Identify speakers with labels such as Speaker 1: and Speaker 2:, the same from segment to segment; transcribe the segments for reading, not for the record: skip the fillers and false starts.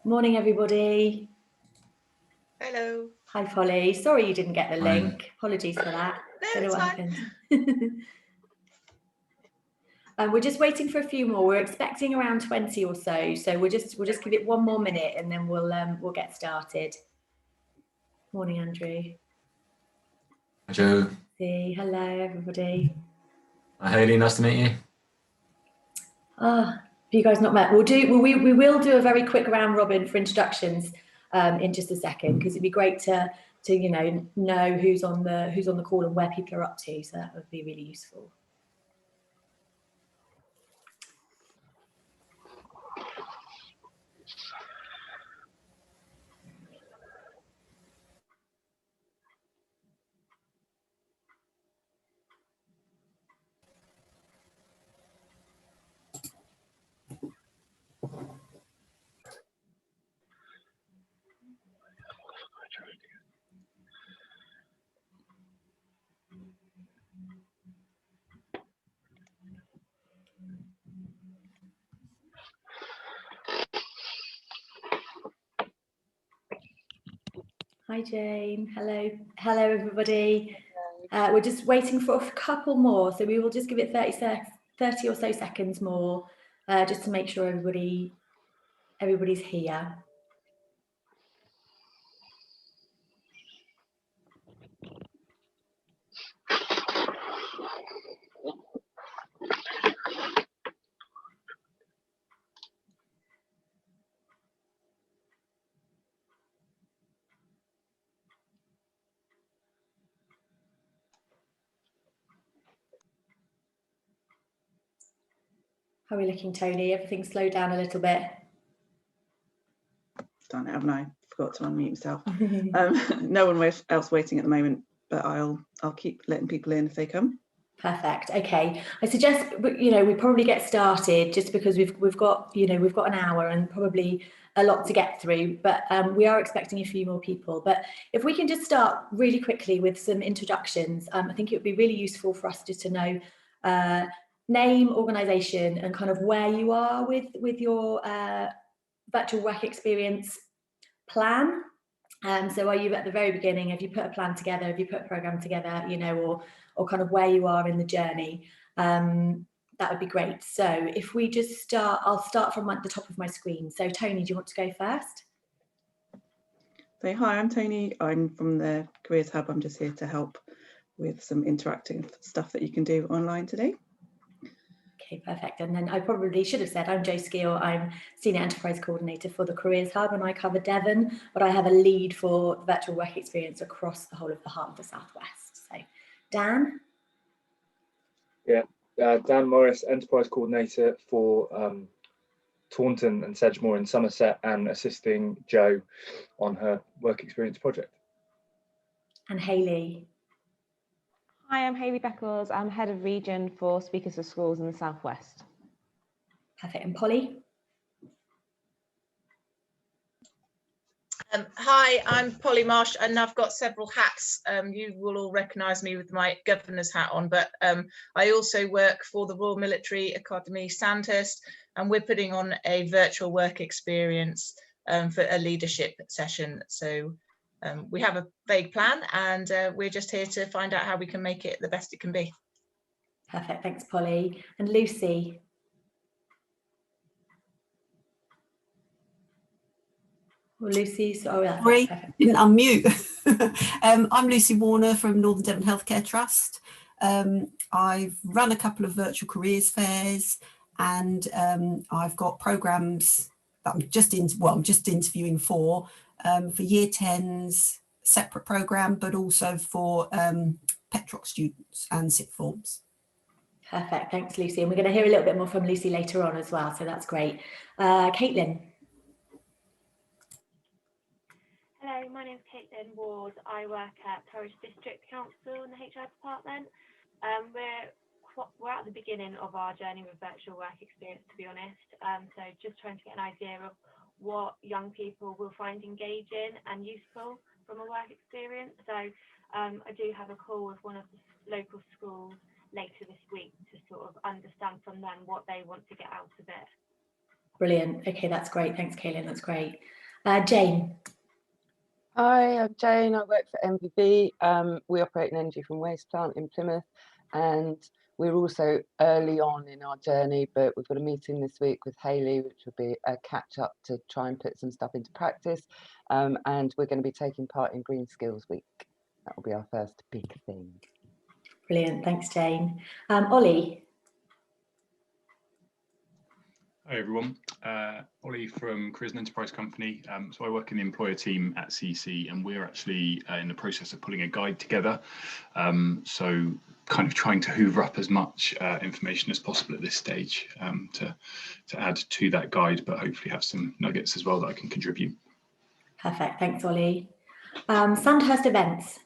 Speaker 1: Morning, everybody.
Speaker 2: Hello.
Speaker 1: Hi, Polly. Sorry you didn't get the
Speaker 3: Hi.
Speaker 1: link. Apologies for that.
Speaker 2: No,
Speaker 1: Don't know
Speaker 2: it's
Speaker 1: what
Speaker 2: fine.
Speaker 1: happened. We're just waiting for a few more. We're expecting around 20 or so. So we'll just give it one more minute and then we'll get started. Morning, Andrew.
Speaker 3: Hi, Joe.
Speaker 1: Hello, everybody.
Speaker 3: Hi, Hayley. Nice to meet you.
Speaker 1: Have you guys not met? We will do a very quick round robin for introductions in just a second, because it'd be great to know who's on the call and where people are up to. So that would be really useful. Hi, Jane. Hello, everybody. We're just waiting for a couple more, so we will just give it 30 or so seconds more, just to make sure everybody's here. How are we looking, Tony? Everything slowed down a little bit.
Speaker 4: Done it, haven't I? Forgot to unmute myself. No one else waiting at the moment, but I'll keep letting people in if they come.
Speaker 1: Perfect. Okay. I suggest we probably get started, just because we've got an hour and probably a lot to get through, but we are expecting a few more people. But if we can just start really quickly with some introductions, I think it would be really useful for us just to know name, organisation, and kind of where you are with your virtual work experience plan. So are you at the very beginning? Have you put a plan together? Have you put a programme together, or kind of where you are in the journey? That would be great. So if we just start, I'll start from the top of my screen. So Tony, do you want to go first?
Speaker 4: So hi, I'm Tony. I'm from the Careers Hub. I'm just here to help with some interactive stuff that you can do online today.
Speaker 1: Okay, perfect. And then I probably should have said I'm Jo Skeel. I'm Senior Enterprise Coordinator for the Careers Hub, and I cover Devon, but I have a lead for the virtual work experience across the whole of the Heart of the Southwest. So Dan?
Speaker 5: Yeah, Dan Morris, Enterprise Coordinator for Taunton and Sedgemoor in Somerset, and assisting Jo on her work experience project.
Speaker 1: And Hayley?
Speaker 6: Hi, I'm Hayley Beckles. I'm Head of Region for Speakers for Schools in the Southwest.
Speaker 1: Perfect. And Polly?
Speaker 2: Hi, I'm Polly Marsh, and I've got several hats. You will all recognise me with my governor's hat on, but I also work for the Royal Military Academy Sandhurst, and we're putting on a virtual work experience for a leadership session. So we have a vague plan, and we're just here to find out how we can make it the best it can be.
Speaker 1: Perfect. Thanks, Polly. And Lucy? Well, Lucy's, oh yeah,
Speaker 7: sorry,
Speaker 1: perfect.
Speaker 7: Didn't unmute. I'm Lucy Warner from Northern Devon Healthcare Trust. I've run a couple of virtual careers fairs, and I've got programmes that I'm just interviewing for year 10s, separate programme, but also for PETROC students and sixth forms.
Speaker 1: Perfect, thanks Lucy. And we're going to hear a little bit more from Lucy later on as well, so that's great. Caitlin?
Speaker 8: Hello, my name is Caitlin Ward. I work at Parish District Council in the HR department. We're at the beginning of our journey with virtual work experience, to be honest. So just trying to get an idea of what young people will find engaging and useful from a work experience. So I do have a call with one of the local schools later this week to sort of understand from them what they want to get out of it.
Speaker 1: Brilliant. Okay, that's great. Thanks, Kaylin. That's great. Jane.
Speaker 9: Hi, I'm Jane. I work for MVB. We operate an energy from waste plant in Plymouth, and we're also early on in our journey, but we've got a meeting this week with Hayley, which will be a catch up to try and put some stuff into practice. And we're going to be taking part in Green Skills Week. That will be our first big thing.
Speaker 1: Brilliant. Thanks, Jane. Ollie.
Speaker 10: Hi everyone, Ollie from Careers and Enterprise Company. So I work in the employer team at CC, and we're actually in the process of putting a guide together. So kind of trying to hoover up as much information as possible at this stage to add to that guide, but hopefully have some nuggets as well that I can contribute.
Speaker 1: Perfect, thanks Ollie. Sandhurst Events.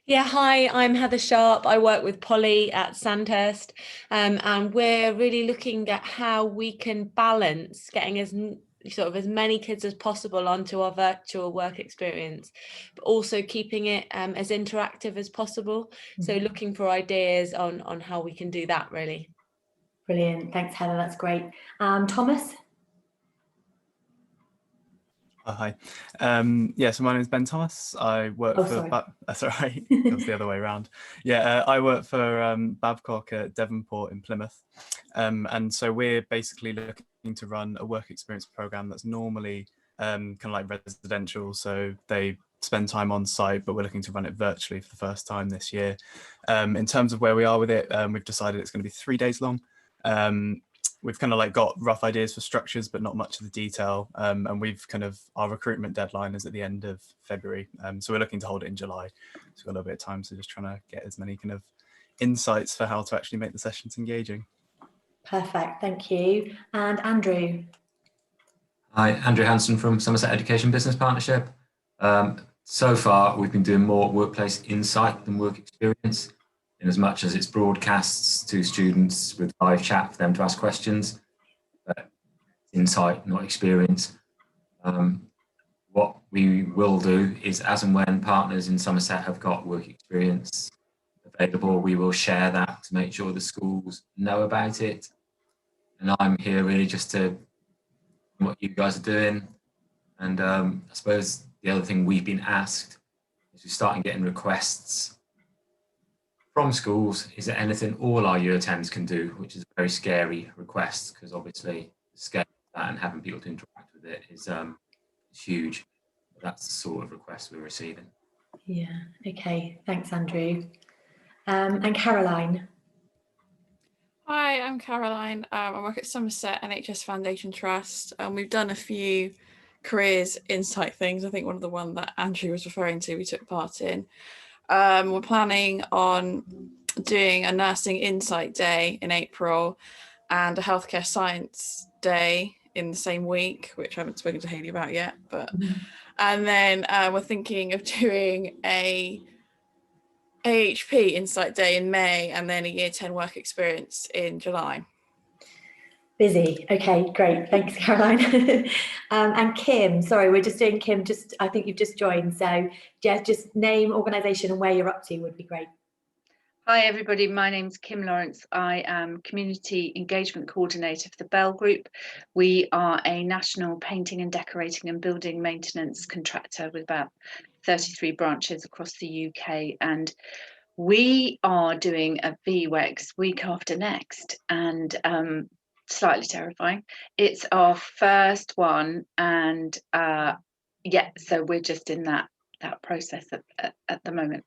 Speaker 11: Yeah, hi, I'm Heather Sharp. I work with Polly at Sandhurst, and we're really looking at how we can balance getting as many kids as possible onto our virtual work experience, but also keeping it as interactive as possible. Mm-hmm. So looking for ideas on how we can do that, really.
Speaker 1: Brilliant, thanks Heather, that's great. Thomas?
Speaker 12: Hi. Yeah, so my name is Ben Thomas. I work for... That's all right. It was the other way around. Yeah, I work for Babcock at Devonport in Plymouth. And so we're basically looking to run a work experience program that's normally kind of like residential. So they spend time on site, but we're looking to run it virtually for the first time this year. In terms of where we are with it, we've decided it's going to be 3 days long. We've kind of like got rough ideas for structures, but not much of the detail. And we've kind of, our recruitment deadline is at the end of February. So we're looking to hold it in July. So we've got a little bit of time. So just trying to get as many kind of insights for how to actually make the sessions engaging.
Speaker 1: Perfect, thank you. And Andrew.
Speaker 3: Hi, Andrew Hanson from Somerset Education Business Partnership. So far, we've been doing more workplace insight than work experience, in as much as it's broadcasts to students with live chat for them to ask questions, but insight, not experience. What we will do is, as and when partners in Somerset have got work experience available, we will share that to make sure the schools know about it. And I'm here really just to what you guys are doing. And I suppose the other thing we've been asked is we're starting getting requests from schools, is there anything all our year 10s can do, which is a very scary request, because obviously the scale of that and having people to interact with it is huge. But that's the sort of request we're receiving.
Speaker 1: Yeah, okay, thanks Andrew. And Caroline.
Speaker 13: Hi, I'm Caroline. I work at Somerset NHS Foundation Trust, and we've done a few careers insight things. I think one of the one that Andrew was referring to, we took part in. We're planning on doing a nursing insight day in April and a healthcare science day in the same week, which I haven't spoken to Hayley about yet. But and then we're thinking of doing a AHP insight day in May, and then a year 10 work experience in July.
Speaker 1: Busy. Okay, great. Thanks, Caroline. And Kim, sorry, we're just doing Kim, I think you've just joined. So yeah, just name, organisation and where you're up to would be great.
Speaker 14: Hi everybody, my name's Kim Lawrence. I am Community Engagement Coordinator for the Bell Group. We are a national painting and decorating and building maintenance contractor with about 33 branches across the UK, and we are doing a VWEX week after next, and slightly terrifying. It's our first one, and yeah, so we're just in that process at the moment.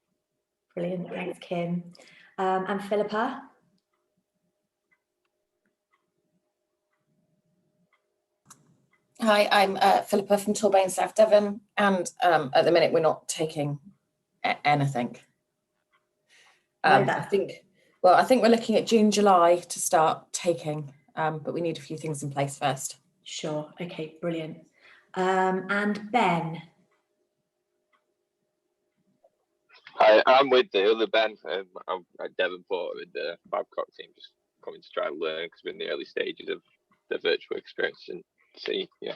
Speaker 1: Brilliant, thanks Kim. And Philippa?
Speaker 15: Hi, I'm Philippa from Torbay, South Devon, and at the minute we're not taking anything. I think we're looking at June, July to start taking, but we need a few things in place first.
Speaker 1: Sure, okay, brilliant. And Ben?
Speaker 16: Hi, I'm with the other Ben. I'm at Devonport with the Babcock team, just coming to try and learn because we're in the early stages of the virtual experience and see, yeah.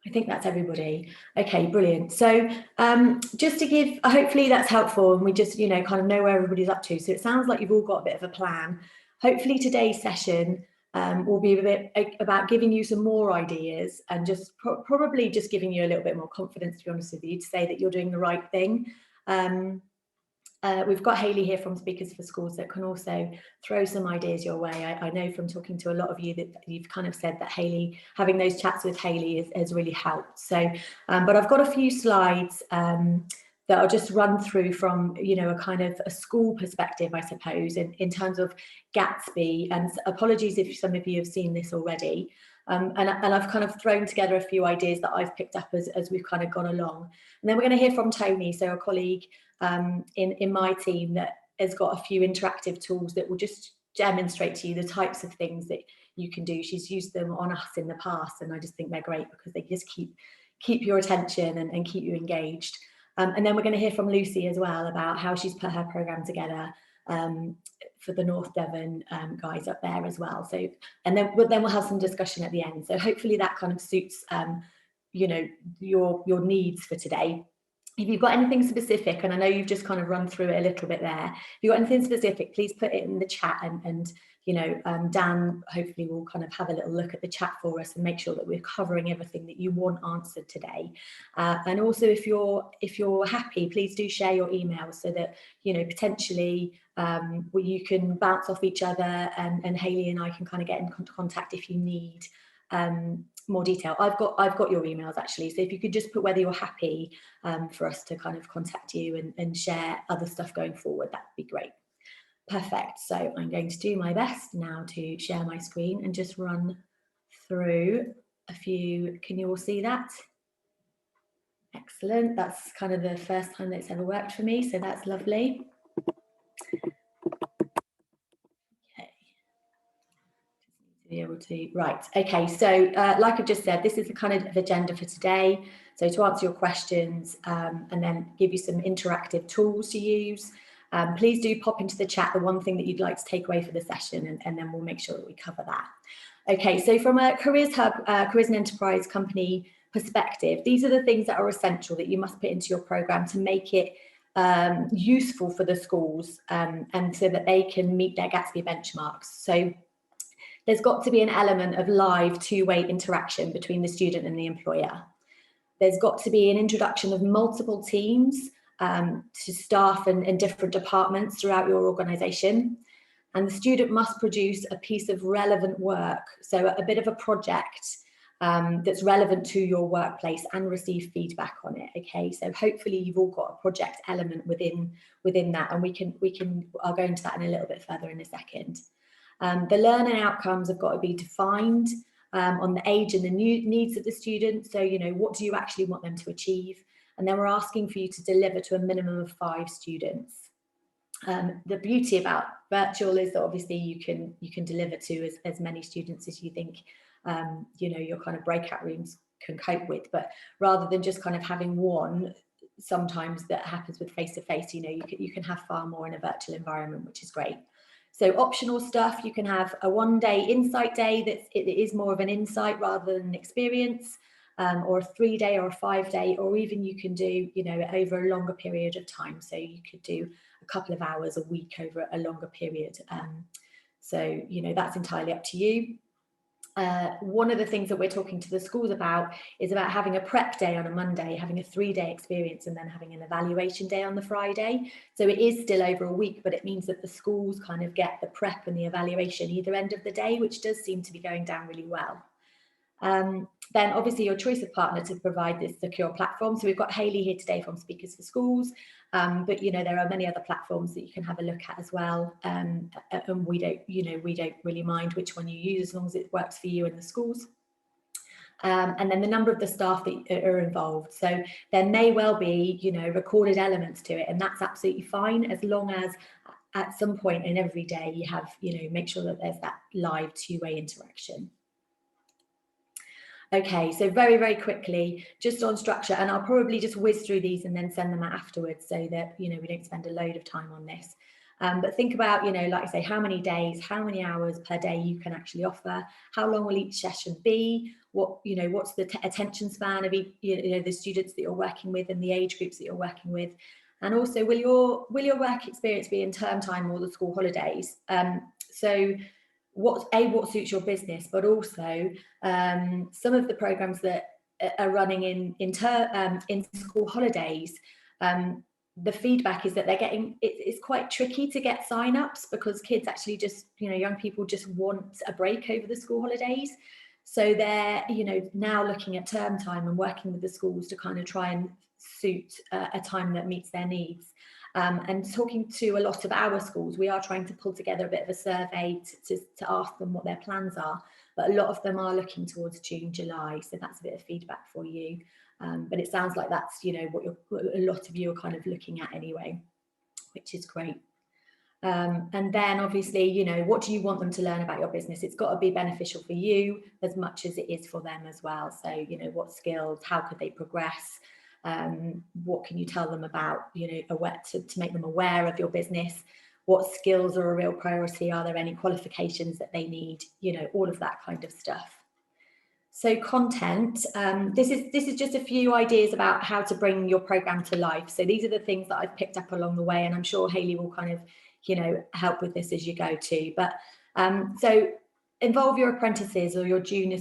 Speaker 1: I think that's everybody. Okay, brilliant. So just to give, hopefully that's helpful, and we just, you know, kind of know where everybody's up to. So it sounds like you've all got a bit of a plan. Hopefully today's session will be a bit about giving you some more ideas, and just probably just giving you a little bit more confidence, to be honest with you, to say that you're doing the right thing. We've got Hayley here from Speakers for Schools that can also throw some ideas your way. I know from talking to a lot of you that you've kind of said that Hayley, having those chats with Hayley has really helped. So, but I've got a few slides that I'll just run through from, you know, a kind of a school perspective, I suppose, in terms of Gatsby. And apologies if some of you have seen this already. And I've kind of thrown together a few ideas that I've picked up as we've kind of gone along. And then we're going to hear from Tony, so a colleague in my team that has got a few interactive tools that will just demonstrate to you the types of things that you can do. She's used them on us in the past, and I just think they're great because they just keep your attention and keep you engaged. And then we're going to hear from Lucy as well about how she's put her programme together for the North Devon guys up there as well. So, and then we'll have some discussion at the end. So hopefully that kind of suits, you know, your needs for today. If you've got anything specific, and I know you've just kind of run through it a little bit there, if you've got anything specific, please put it in the chat, and you know, Dan hopefully will kind of have a little look at the chat for us and make sure that we're covering everything that you want answered today. And also, if you're happy, please do share your emails so that, you know, potentially you can bounce off each other, and Hayley and I can kind of get in contact if you need more detail. I've got your emails actually, so if you could just put whether you're happy for us to kind of contact you and share other stuff going forward, that'd be great. Perfect. So I'm going to do my best now to share my screen and just run through a few. Can you all see that? Excellent. That's kind of the first time that it's ever worked for me, so that's lovely. Be able to, right, okay, so like I've just said, this is the kind of agenda for today. So to answer your questions and then give you some interactive tools to use, please do pop into the chat the one thing that you'd like to take away for the session, and then we'll make sure that we cover that. Okay, so from a Careers Hub, Careers and Enterprise company perspective, these are the things that are essential that you must put into your programme to make it useful for the schools and so that they can meet their Gatsby benchmarks. So there's got to be an element of live two-way interaction between the student and the employer. There's got to be an introduction of multiple teams to staff and different departments throughout your organisation. And the student must produce a piece of relevant work, so a bit of a project that's relevant to your workplace, and receive feedback on it. Okay, so hopefully you've all got a project element within that, and I'll go into that in a little bit further in a second. The learning outcomes have got to be defined on the age and the needs of the student. So, you know, what do you actually want them to achieve? And then we're asking for you to deliver to a minimum of 5 students. The beauty about virtual is that obviously you can deliver to as many students as you think, you know, your kind of breakout rooms can cope with. But rather than just kind of having one, sometimes that happens with face-to-face, you know, you can have far more in a virtual environment, which is great. So optional stuff, you can have a 1-day insight day that it is more of an insight rather than an experience, or a 3-day or a 5-day, or even you can do, you know, over a longer period of time. So you could do a couple of hours a week over a longer period. So, you know, that's entirely up to you. One of the things that we're talking to the schools about is about having a prep day on a Monday, having a 3-day experience, and then having an evaluation day on the Friday. So it is still over a week, but it means that the schools kind of get the prep and the evaluation either end of the day, which does seem to be going down really well. Then obviously your choice of partner to provide this secure platform. So we've got Hayley here today from Speakers for Schools, but you know, there are many other platforms that you can have a look at as well. And we don't really mind which one you use as long as it works for you and the schools. And then the number of the staff that are involved. So there may well be, you know, recorded elements to it, and that's absolutely fine as long as at some point in every day you have, you know, make sure that there's that live two-way interaction. Okay, so very, very quickly, just on structure, and I'll probably just whiz through these and then send them out afterwards so that, you know, we don't spend a load of time on this. But think about, you know, like I say, how many days, how many hours per day you can actually offer, how long will each session be, what, you know, what's the attention span of each, you know, the students that you're working with and the age groups that you're working with. And also, will your work experience be in term time or the school holidays? So what suits your business, but also some of the programs that are running in school holidays, the feedback is that they're getting, it's quite tricky to get sign-ups because kids actually just, you know, young people just want a break over the school holidays. So they're, you know, now looking at term time and working with the schools to kind of try and suit a time that meets their needs. And talking to a lot of our schools, we are trying to pull together a bit of a survey to ask them what their plans are. But a lot of them are looking towards June, July. So that's a bit of feedback for you. But it sounds like that's, you know, what a lot of you are kind of looking at anyway, which is great. And then obviously, you know, what do you want them to learn about your business? It's got to be beneficial for you as much as it is for them as well. So, you know, what skills, how could they progress? What can you tell them about, you know, to make them aware of your business? What skills are a real priority? Are there any qualifications that they need? You know, all of that kind of stuff. So content, this is just a few ideas about how to bring your program to life. So these are the things that I've picked up along the way, and I'm sure Hayley will kind of, you know, help with this as you go too. But so involve your apprentices or your junior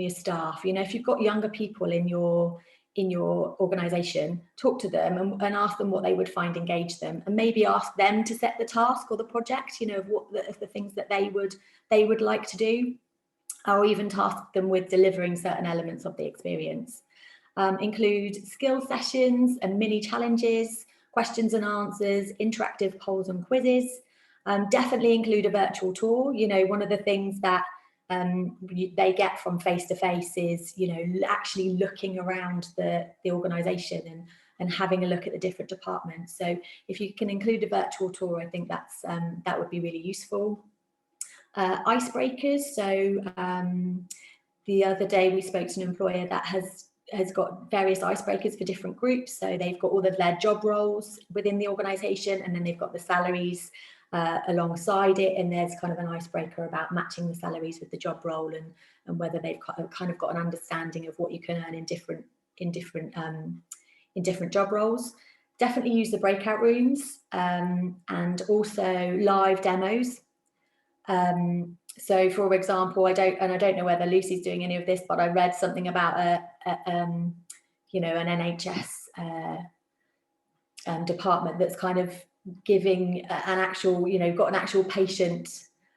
Speaker 1: staff. You know, if you've got younger people in your organisation, talk to them and ask them what they would find engage them, and maybe ask them to set the task or the project, you know, of the things that they would like to do, or even task them with delivering certain elements of the experience. Include skill sessions and mini challenges, questions and answers, interactive polls and quizzes. Definitely include a virtual tour. You know, one of the things that they get from face-to-face is, you know, actually looking around the organisation and having a look at the different departments. So if you can include a virtual tour, I think that's that would be really useful. Icebreakers. So the other day we spoke to an employer that has got various icebreakers for different groups. So they've got all of their job roles within the organisation, and then they've got the salaries alongside it, and there's kind of an icebreaker about matching the salaries with the job role and whether they've kind of got an understanding of what you can earn in different job roles. Definitely use the breakout rooms and also live demos. So for example, I don't know whether Lucy's doing any of this, but I read something about you know, an NHS department that's kind of giving an actual, you know, got an actual patient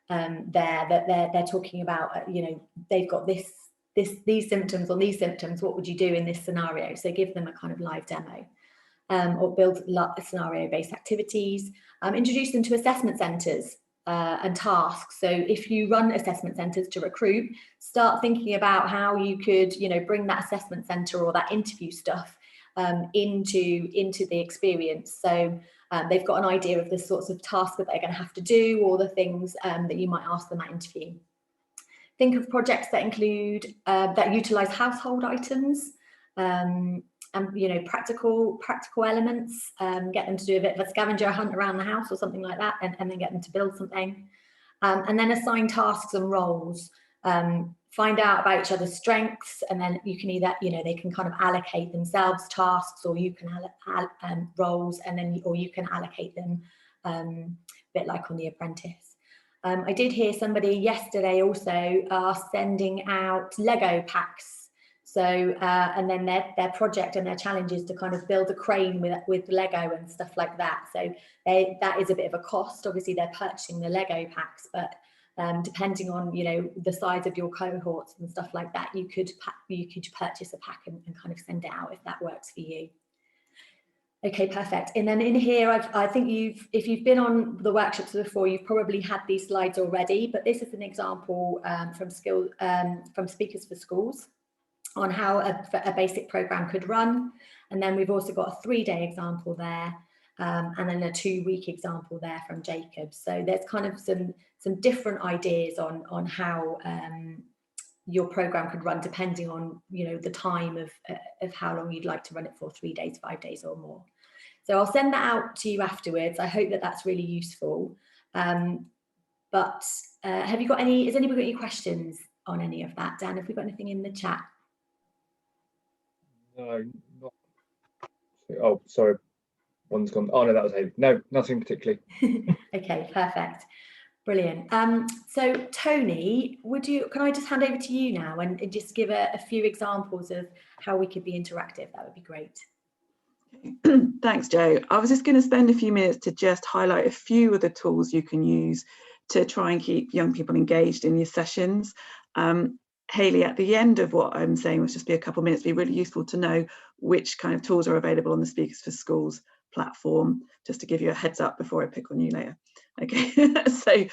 Speaker 1: there that they're talking about, you know, they've got these symptoms or these symptoms, what would you do in this scenario? So give them a kind of live demo. Or build scenario-based activities, introduce them to assessment centres and tasks. So if you run assessment centres to recruit, start thinking about how you could, you know, bring that assessment centre or that interview stuff into the experience. So they've got an idea of the sorts of tasks that they're going to have to do, or the things that you might ask them at interview. Think of projects that include that utilise household items. And, you know, practical elements, get them to do a bit of a scavenger hunt around the house or something like that, and then get them to build something. And then assign tasks and roles, find out about each other's strengths, and then you can either, you know, they can kind of allocate themselves tasks, or you can roles, and then, or you can allocate them a bit like on The Apprentice. I did hear somebody yesterday also sending out Lego packs. So, and then their project and their challenge is to kind of build a crane with Lego and stuff like that. So that is a bit of a cost. Obviously, they're purchasing the Lego packs, but depending on, you know, the size of your cohorts and stuff like that, you could purchase a pack and kind of send it out if that works for you. Okay, perfect. And then in here, I think if you've been on the workshops before, you've probably had these slides already, but this is an example from Speakers for Schools on how a basic program could run. And then we've also got a 3-day example there, and then a 2-week example there from Jacob. So there's kind of some different ideas on how your program could run, depending on, you know, the time of how long you'd like to run it for, 3 days, 5 days or more. So I'll send that out to you afterwards. I hope that that's really useful. But have you got any, has anybody got any questions on any of that? Dan, have we got anything in the chat?
Speaker 5: No, not. Oh, sorry. One's gone. Oh no, that was Haley. No, nothing particularly.
Speaker 1: Okay, perfect. Brilliant. So Tony, can I just hand over to you now and just give a few examples of how we could be interactive? That would be great.
Speaker 4: Thanks, Jo. I was just going to spend a few minutes to just highlight a few of the tools you can use to try and keep young people engaged in your sessions. Haley, at the end of what I'm saying, was just be a couple of minutes, be really useful to know which kind of tools are available on the Speakers for Schools platform, just to give you a heads up before I pick on you later. Okay, so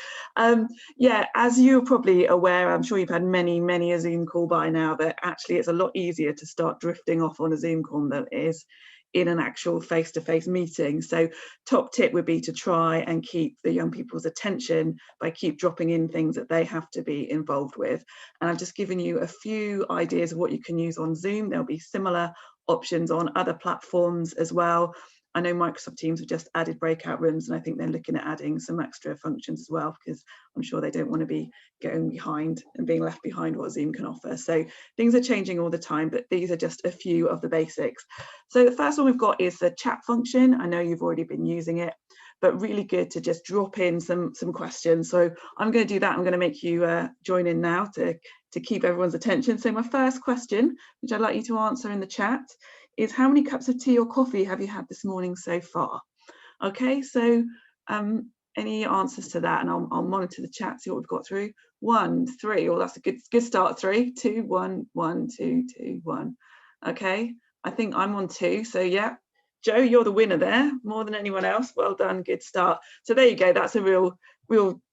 Speaker 4: yeah, as you're probably aware, I'm sure you've had many a Zoom call by now, that actually it's a lot easier to start drifting off on a Zoom call than it is in an actual face-to-face meeting. So top tip would be to try and keep the young people's attention by keep dropping in things that they have to be involved with. And I've just given you a few ideas of what you can use on Zoom. There'll be similar options on other platforms as well. I know Microsoft Teams have just added breakout rooms, and I think they're looking at adding some extra functions as well, because I'm sure they don't want to be going behind and being left behind what Zoom can offer. So things are changing all the time, but these are just a few of the basics. So the first one we've got is the chat function. I know you've already been using it, but really good to just drop in some questions. So I'm going to do that. I'm going to make you join in now to keep everyone's attention. So my first question, which I'd like you to answer in the chat, is how many cups of tea or coffee have you had this morning so far? Okay, so any answers to that, and I'll monitor the chat, see what we've got through. 1, 3, oh, that's a good start. 3, 2, 1, 1, 2, 2, 1. Okay, I think I'm on 2, so yeah. Jo, you're the winner there, more than anyone else. Well done, good start. So there you go, that's a real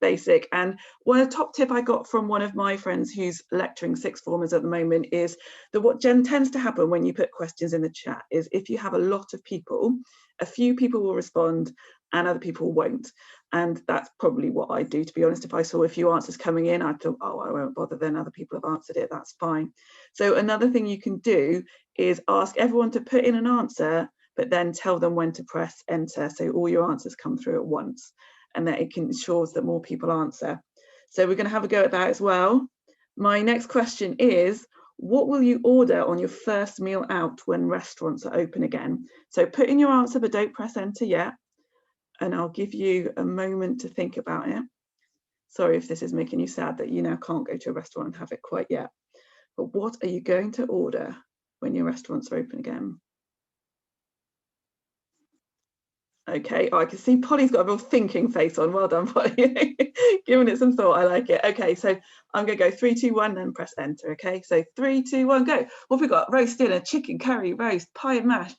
Speaker 4: basic. And one top tip I got from one of my friends who's lecturing sixth formers at the moment is that what tends to happen when you put questions in the chat is if you have a lot of people, a few people will respond and other people won't. And that's probably what I do, to be honest. If I saw a few answers coming in, I thought, oh, I won't bother, then other people have answered it, that's fine. So another thing you can do is ask everyone to put in an answer, but then tell them when to press enter, so all your answers come through at once, and that it ensures that more people answer. So we're going to have a go at that as well. My next question is, what will you order on your first meal out when restaurants are open again? So put in your answer, but don't press enter yet, and I'll give you a moment to think about it. Sorry if this is making you sad that you now can't go to a restaurant and have it quite yet, but what are you going to order when your restaurants are open again? Okay, oh, I can see Polly's got a real thinking face on. Well done, Polly. Giving it some thought, I like it. Okay, so I'm going to go 3, 2, 1 and press enter. Okay, so 3, 2, 1, go. What have we got? Roast dinner, chicken curry, roast, pie and mash,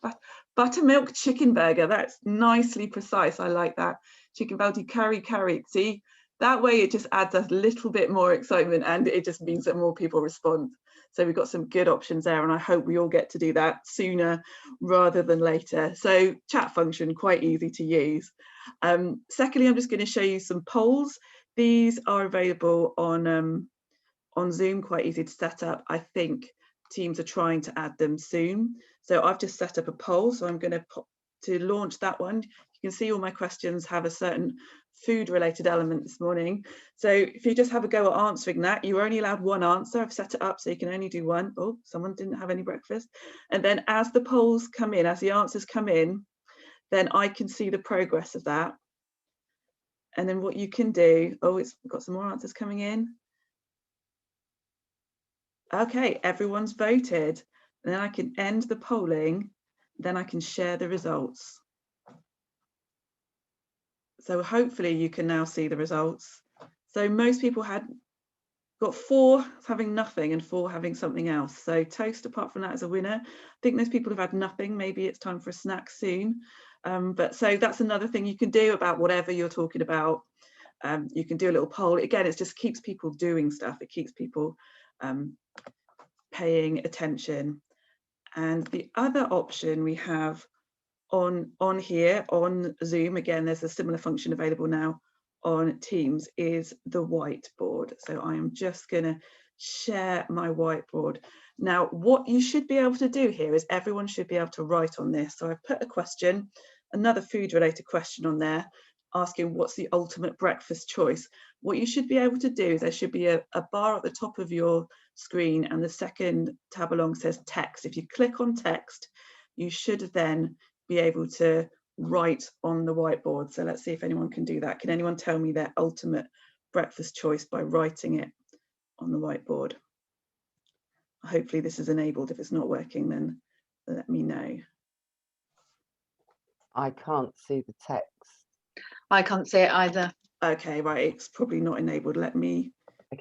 Speaker 4: buttermilk chicken burger. That's nicely precise. I like that. Chicken veldy curry. See, that way it just adds a little bit more excitement, and it just means that more people respond. So we've got some good options there, and I hope we all get to do that sooner rather than later. So chat function, quite easy to use. Secondly, I'm just going to show you some polls. These are available on Zoom, quite easy to set up. I think Teams are trying to add them soon. So I've just set up a poll, so I'm going to launch that one. You can see all my questions have a certain food related element this morning. So if you just have a go at answering that, you're only allowed one answer. I've set it up so you can only do one. Oh, someone didn't have any breakfast. And then as the polls come in, as the answers come in, then I can see the progress of that. And then what you can do, oh, it's got some more answers coming in. Okay, everyone's voted. And then I can end the polling, then I can share the results. So hopefully you can now see the results. So most people got 4 having nothing and 4 having something else. So toast, apart from that, is a winner. I think most people have had nothing. Maybe it's time for a snack soon. But so that's another thing you can do about whatever you're talking about. You can do a little poll. Again, it just keeps people doing stuff. It keeps people paying attention. And the other option we have on here on Zoom, again, there's a similar function available now on Teams, is the whiteboard. So I am just going to share my whiteboard. Now, what you should be able to do here is everyone should be able to write on this. So I've put a question, another food related question on there, asking what's the ultimate breakfast choice. What you should be able to do is there should be a bar at the top of your screen, and the second tab along says text. If you click on text, you should then be able to write on the whiteboard. So let's see if anyone can do that. Can anyone tell me their ultimate breakfast choice by writing it on the whiteboard? Hopefully this is enabled. If it's not working, then let me know.
Speaker 9: I can't see the text.
Speaker 14: I can't see it either.
Speaker 4: Okay, right, it's probably not enabled. Let me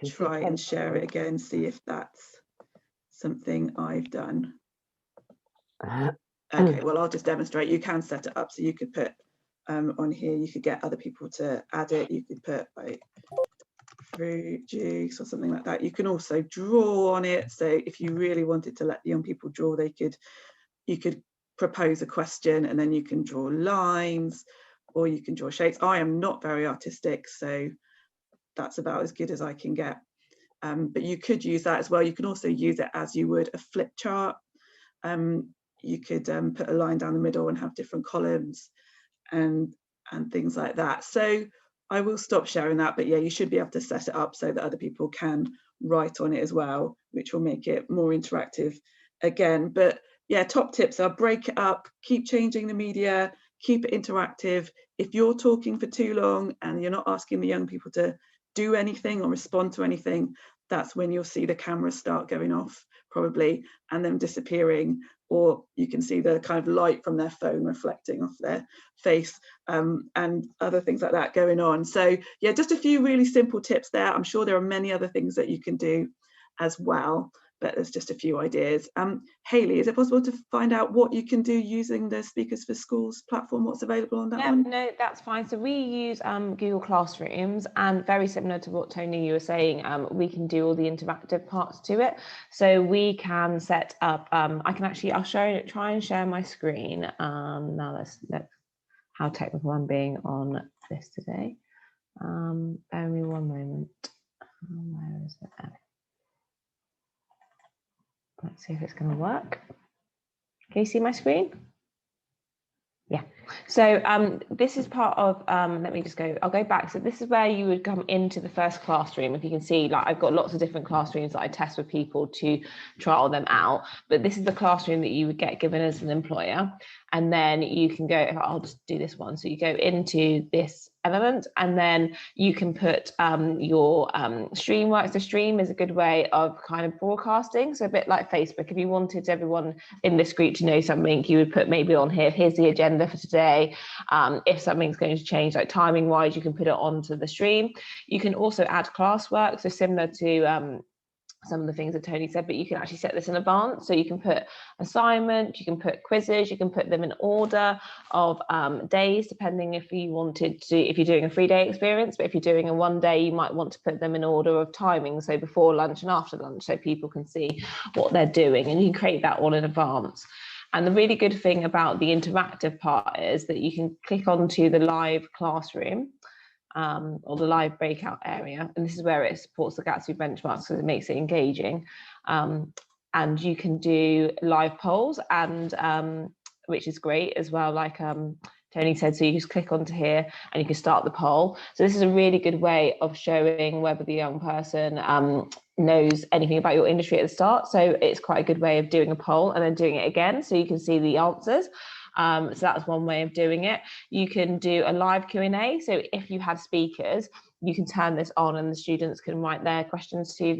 Speaker 4: try and share it again, see if that's something I've done. Okay, well, I'll just demonstrate. You can set it up, so you could put on here, you could get other people to add it. You could put like fruit juice or something like that. You can also draw on it. So if you really wanted to let the young people draw, you could propose a question and then you can draw lines, or you can draw shapes. I am not very artistic, so that's about as good as I can get. But you could use that as well. You can also use it as you would a flip chart. You could put a line down the middle and have different columns and things like that. So I will stop sharing that, but yeah, you should be able to set it up so that other people can write on it as well, which will make it more interactive again. But yeah, top tips are break it up, keep changing the media, keep it interactive. If you're talking for too long and you're not asking the young people to do anything or respond to anything, that's when you'll see the cameras start going off probably and then disappearing, or you can see the kind of light from their phone reflecting off their face, and other things like that going on. So yeah, just a few really simple tips there. I'm sure there are many other things that you can do as well, but there's just a few ideas. Hayley, is it possible to find out what you can do using the Speakers for Schools platform? What's available on that one?
Speaker 6: No, that's fine. So we use Google Classrooms, and very similar to what Tony, you were saying, we can do all the interactive parts to it. So we can set up, I'll try and share my screen. Now let's look how technical I'm being on this today. Bear with me one moment. Where is it? Let's see if it's going to work. Can you see my screen? Yeah. So this is part of, I'll go back. So this is where you would come into the first classroom. If you can see, like I've got lots of different classrooms that I test with people to trial them out. But this is the classroom that you would get given as an employer. And then you can go, I'll just do this one. So you go into this element and then you can put your stream works. The stream is a good way of kind of broadcasting. So a bit like Facebook, if you wanted everyone in this group to know something, you would put maybe on here, here's the agenda for today. If something's going to change, like timing wise, you can put it onto the stream. You can also add classwork, so similar to some of the things that Tony said, but you can actually set this in advance. So you can put assignment, you can put quizzes, you can put them in order of days, depending if you wanted to, if you're doing a 3-day experience, but if you're doing a 1 day, you might want to put them in order of timing. So before lunch and after lunch, so people can see what they're doing, and you can create that all in advance. And the really good thing about the interactive part is that you can click onto the live classroom, or the live breakout area, and this is where it supports the Gatsby benchmarks, so it makes it engaging, and you can do live polls, and which is great as well, like Tony said. So you just click onto here and you can start the poll. So this is a really good way of showing whether the young person knows anything about your industry at the start. So it's quite a good way of doing a poll and then doing it again so you can see the answers. So that's one way of doing it. You can do a live Q&A. So if you have speakers, you can turn this on and the students can write their questions to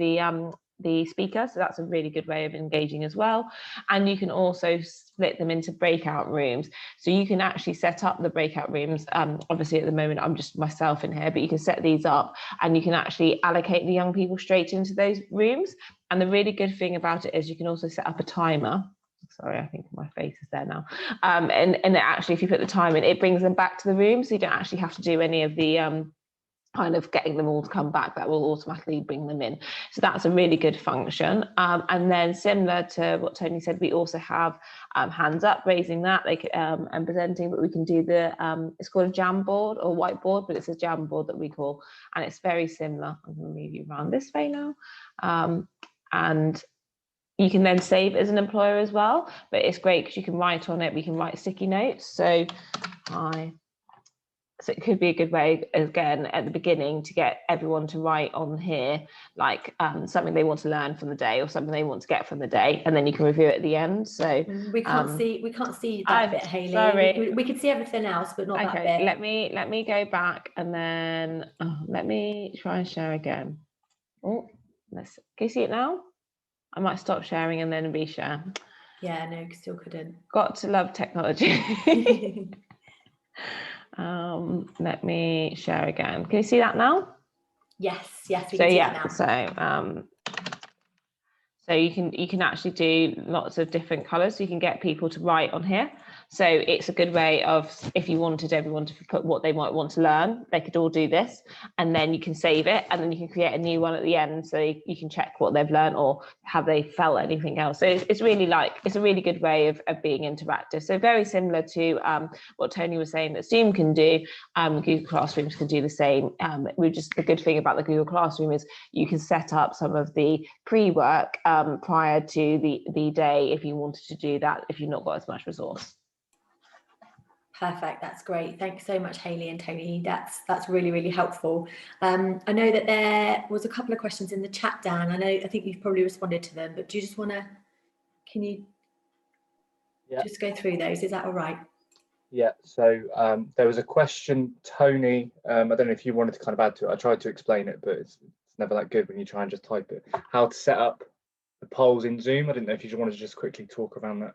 Speaker 6: the speaker. So that's a really good way of engaging as well. And you can also split them into breakout rooms. So you can actually set up the breakout rooms. Obviously at the moment, I'm just myself in here, but you can set these up and you can actually allocate the young people straight into those rooms. And the really good thing about it is you can also set up a timer. Sorry, I think my face is there now. And actually, if you put the time in, it brings them back to the room. So you don't actually have to do any of the kind of getting them all to come back. That will automatically bring them in. So that's a really good function. And then similar to what Tony said, we also have hands up, raising that, like and presenting, but we can do the, it's called a Jamboard or whiteboard, but it's a Jamboard that we call, and it's very similar. I'm going to move you around this way now. And you can then save as an employer as well, but it's great because you can write on it. We can write sticky notes. So it could be a good way, again, at the beginning to get everyone to write on here, like something they want to learn from the day or something they want to get from the day, and then you can review it at the end. So
Speaker 1: we can't see that bit, Hayley.
Speaker 6: Sorry.
Speaker 1: We could see everything else, but not that bit.
Speaker 6: Let me go back and then let me try and share again. Oh, can you see it now? I might stop sharing and then reshare.
Speaker 1: Yeah, no, still couldn't.
Speaker 6: Got to love technology. Let me share again. Can you see that now?
Speaker 1: Yes, we can see that now.
Speaker 6: So you can actually do lots of different colors. So you can get people to write on here. So it's a good way of, if you wanted everyone to put what they might want to learn, they could all do this, and then you can save it, and then you can create a new one at the end, so you can check what they've learned or have they felt anything else. So it's really it's a really good way of being interactive. So very similar to what Tony was saying that Zoom can do. Google Classrooms can do the same. The good thing about the Google Classroom is you can set up some of the pre-work prior to the day if you wanted to do that, if you've not got as much resource.
Speaker 1: Perfect, that's great. Thanks so much, Hayley and Tony. That's really, really helpful. I know that there was a couple of questions in the chat, Dan. I think you've probably responded to them, but do you just want to, can you just go through those? Is that all right?
Speaker 5: Yeah, so there was a question, Tony, I don't know if you wanted to kind of add to it. I tried to explain it, but it's never that good when you try and just type it. How to set up the polls in Zoom. I didn't know if you just wanted to just quickly talk around that.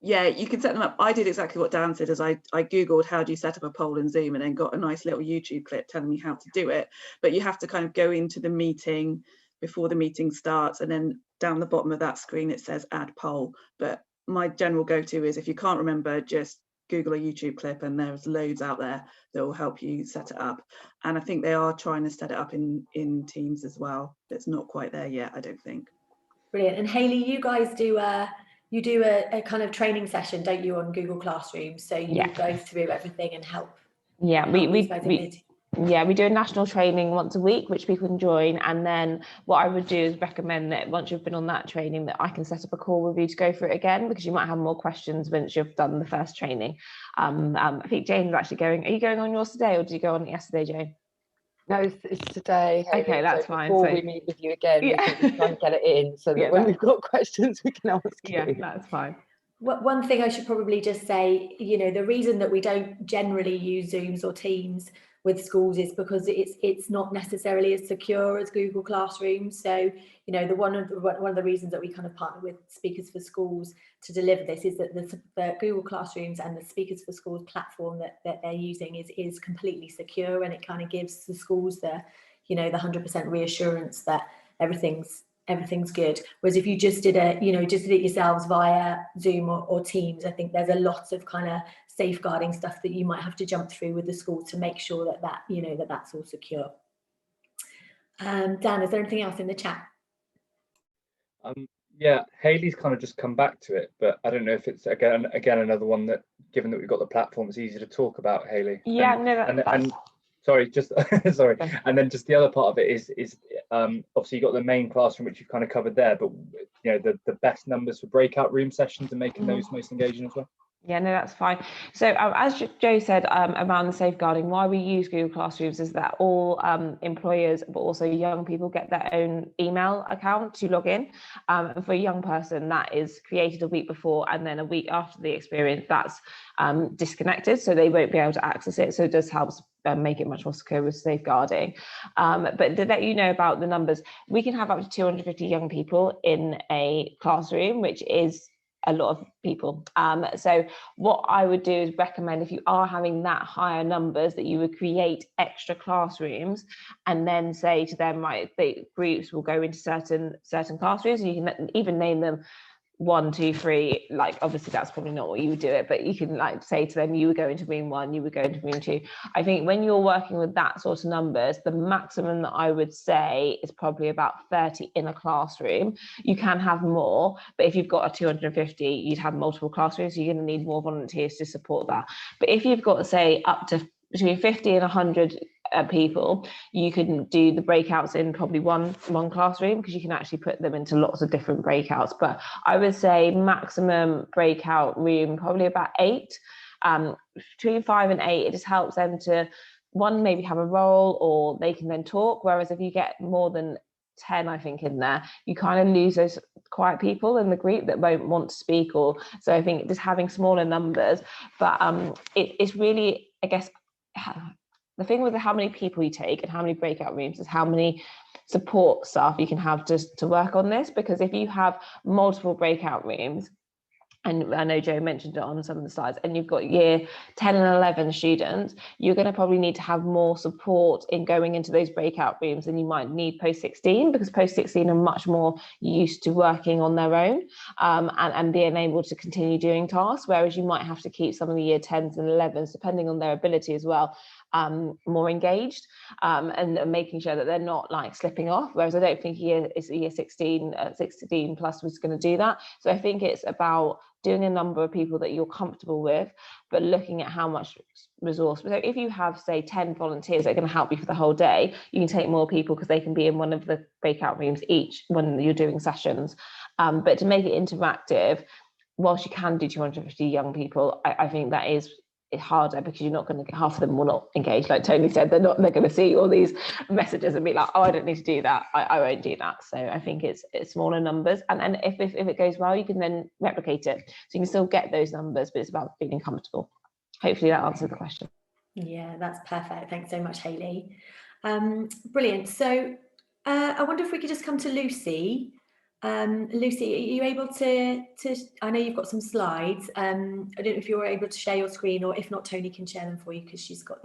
Speaker 4: Yeah, you can set them up. I did exactly what Dan said, as I Googled how do you set up a poll in Zoom, and then got a nice little YouTube clip telling me how to do it. But you have to kind of go into the meeting before the meeting starts, and then down the bottom of that screen it says add poll. But my general go-to is, if you can't remember, just Google a YouTube clip, and there's loads out there that will help you set it up. And I think they are trying to set it up in Teams as well. It's not quite there yet, I don't think.
Speaker 1: Brilliant. And Hayley, you guys do a kind of training session, don't you, on Google Classroom? So you go through everything and help.
Speaker 6: Yeah, we do a national training once a week, which people can join. And then what I would do is recommend that once you've been on that training, that I can set up a call with you to go through it again, because you might have more questions once you've done the first training. I think Jane's actually going. Are you going on yours today, or did you go on it yesterday, Jane?
Speaker 9: No, it's today. Hayley.
Speaker 6: Okay, that's fine.
Speaker 9: Before we meet with you again, we can try and get it in, so that when we've got questions, we can ask you.
Speaker 6: Yeah, that's fine.
Speaker 1: One thing I should probably just say, the reason that we don't generally use Zooms or Teams with schools is because it's not necessarily as secure as Google Classroom. So, one of the reasons that we kind of partner with Speakers for Schools to deliver this is that the Google Classrooms and the Speakers for Schools platform that they're using is completely secure, and it kind of gives the schools the 100% reassurance that everything's good. Whereas if you just did it yourselves via Zoom or Teams, I think there's a lot of kind of safeguarding stuff that you might have to jump through with the school to make sure that's all secure. Dan, is there anything else in the chat?
Speaker 5: Yeah, Hayley's kind of just come back to it, but I don't know if it's again another one that, given that we've got the platform, it's easy to talk about, Hayley.
Speaker 6: Yeah,
Speaker 5: sorry, and then just the other part of it is obviously you've got the main classroom, which you've kind of covered there, but the best numbers for breakout room sessions and making those most engaging as well.
Speaker 6: Yeah, no, that's fine. So as Joe said, around the safeguarding, why we use Google Classrooms is that all employers, but also young people, get their own email account to log in. And for a young person, that is created a week before, and then a week after the experience, that's disconnected, so they won't be able to access it. So it does help make it much more secure with safeguarding. But to let you know about the numbers, we can have up to 250 young people in a classroom, which is a lot of people. So what I would do is recommend, if you are having that higher numbers, that you would create extra classrooms and then say to them, right, the groups will go into certain classrooms, and you can even name them 1, 2, 3. Like, obviously that's probably not what you would do it, but you can like say to them, you would go into room 1, you would go into room 2. I think when you're working with that sort of numbers, the maximum that I would say is probably about 30 in a classroom. You can have more, but if you've got a 250, you'd have multiple classrooms, so you're going to need more volunteers to support that. But if you've got, say, up to between 50 and 100 people, you can do the breakouts in probably one classroom, because you can actually put them into lots of different breakouts. But I would say maximum breakout room probably about 8. Between 5 and 8, it just helps them to, one, maybe have a role, or they can then talk. Whereas if you get more than 10, I think, in there, you kind of lose those quiet people in the group that won't want to speak. Or so I think just having smaller numbers. But it's really, I guess, the thing with how many people you take and how many breakout rooms is how many support staff you can have just to work on this. Because if you have multiple breakout rooms, and I know Joe mentioned it on some of the slides, and you've got year 10 and 11 students, you're going to probably need to have more support in going into those breakout rooms than you might need post-16, because post-16 are much more used to working on their own and being able to continue doing tasks, whereas you might have to keep some of the year 10s and 11s, depending on their ability as well, more engaged and making sure that they're not like slipping off. Whereas I don't think year 16 plus was going to do that. So I think it's about doing a number of people that you're comfortable with, but looking at how much resource. So if you have, say, 10 volunteers that are going to help you for the whole day, you can take more people because they can be in one of the breakout rooms each when you're doing sessions. But to make it interactive, whilst you can do 250 young people, I think that is harder, because you're not going to get, half of them will not engage. Like Tony said, they're going to see all these messages and be like, oh, I don't need to do that, I won't do that. So I think it's smaller numbers, and if it goes well, you can then replicate it, so you can still get those numbers, but it's about feeling comfortable. Hopefully that answers the question.
Speaker 1: Yeah, that's perfect. Thanks so much, Hayley. Brilliant. So I wonder if we could just come to Lucy. Lucy, are you able to, I know you've got some slides. I don't know if you're able to share your screen, or if not, Tony can share them for you, because she's got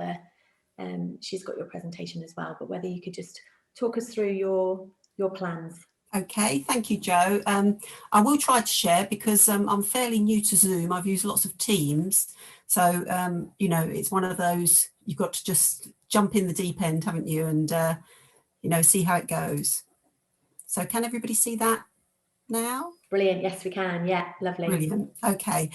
Speaker 1: your presentation as well, but whether you could just talk us through your plans.
Speaker 7: Okay, thank you, Jo. I will try to share, because I'm fairly new to Zoom. I've used lots of Teams. So, you know, it's one of those, you've got to just jump in the deep end, haven't you? And, you know, see how it goes. So can everybody see that now?
Speaker 1: Brilliant. Yes, we can. Yeah, lovely.
Speaker 7: Brilliant. Okay.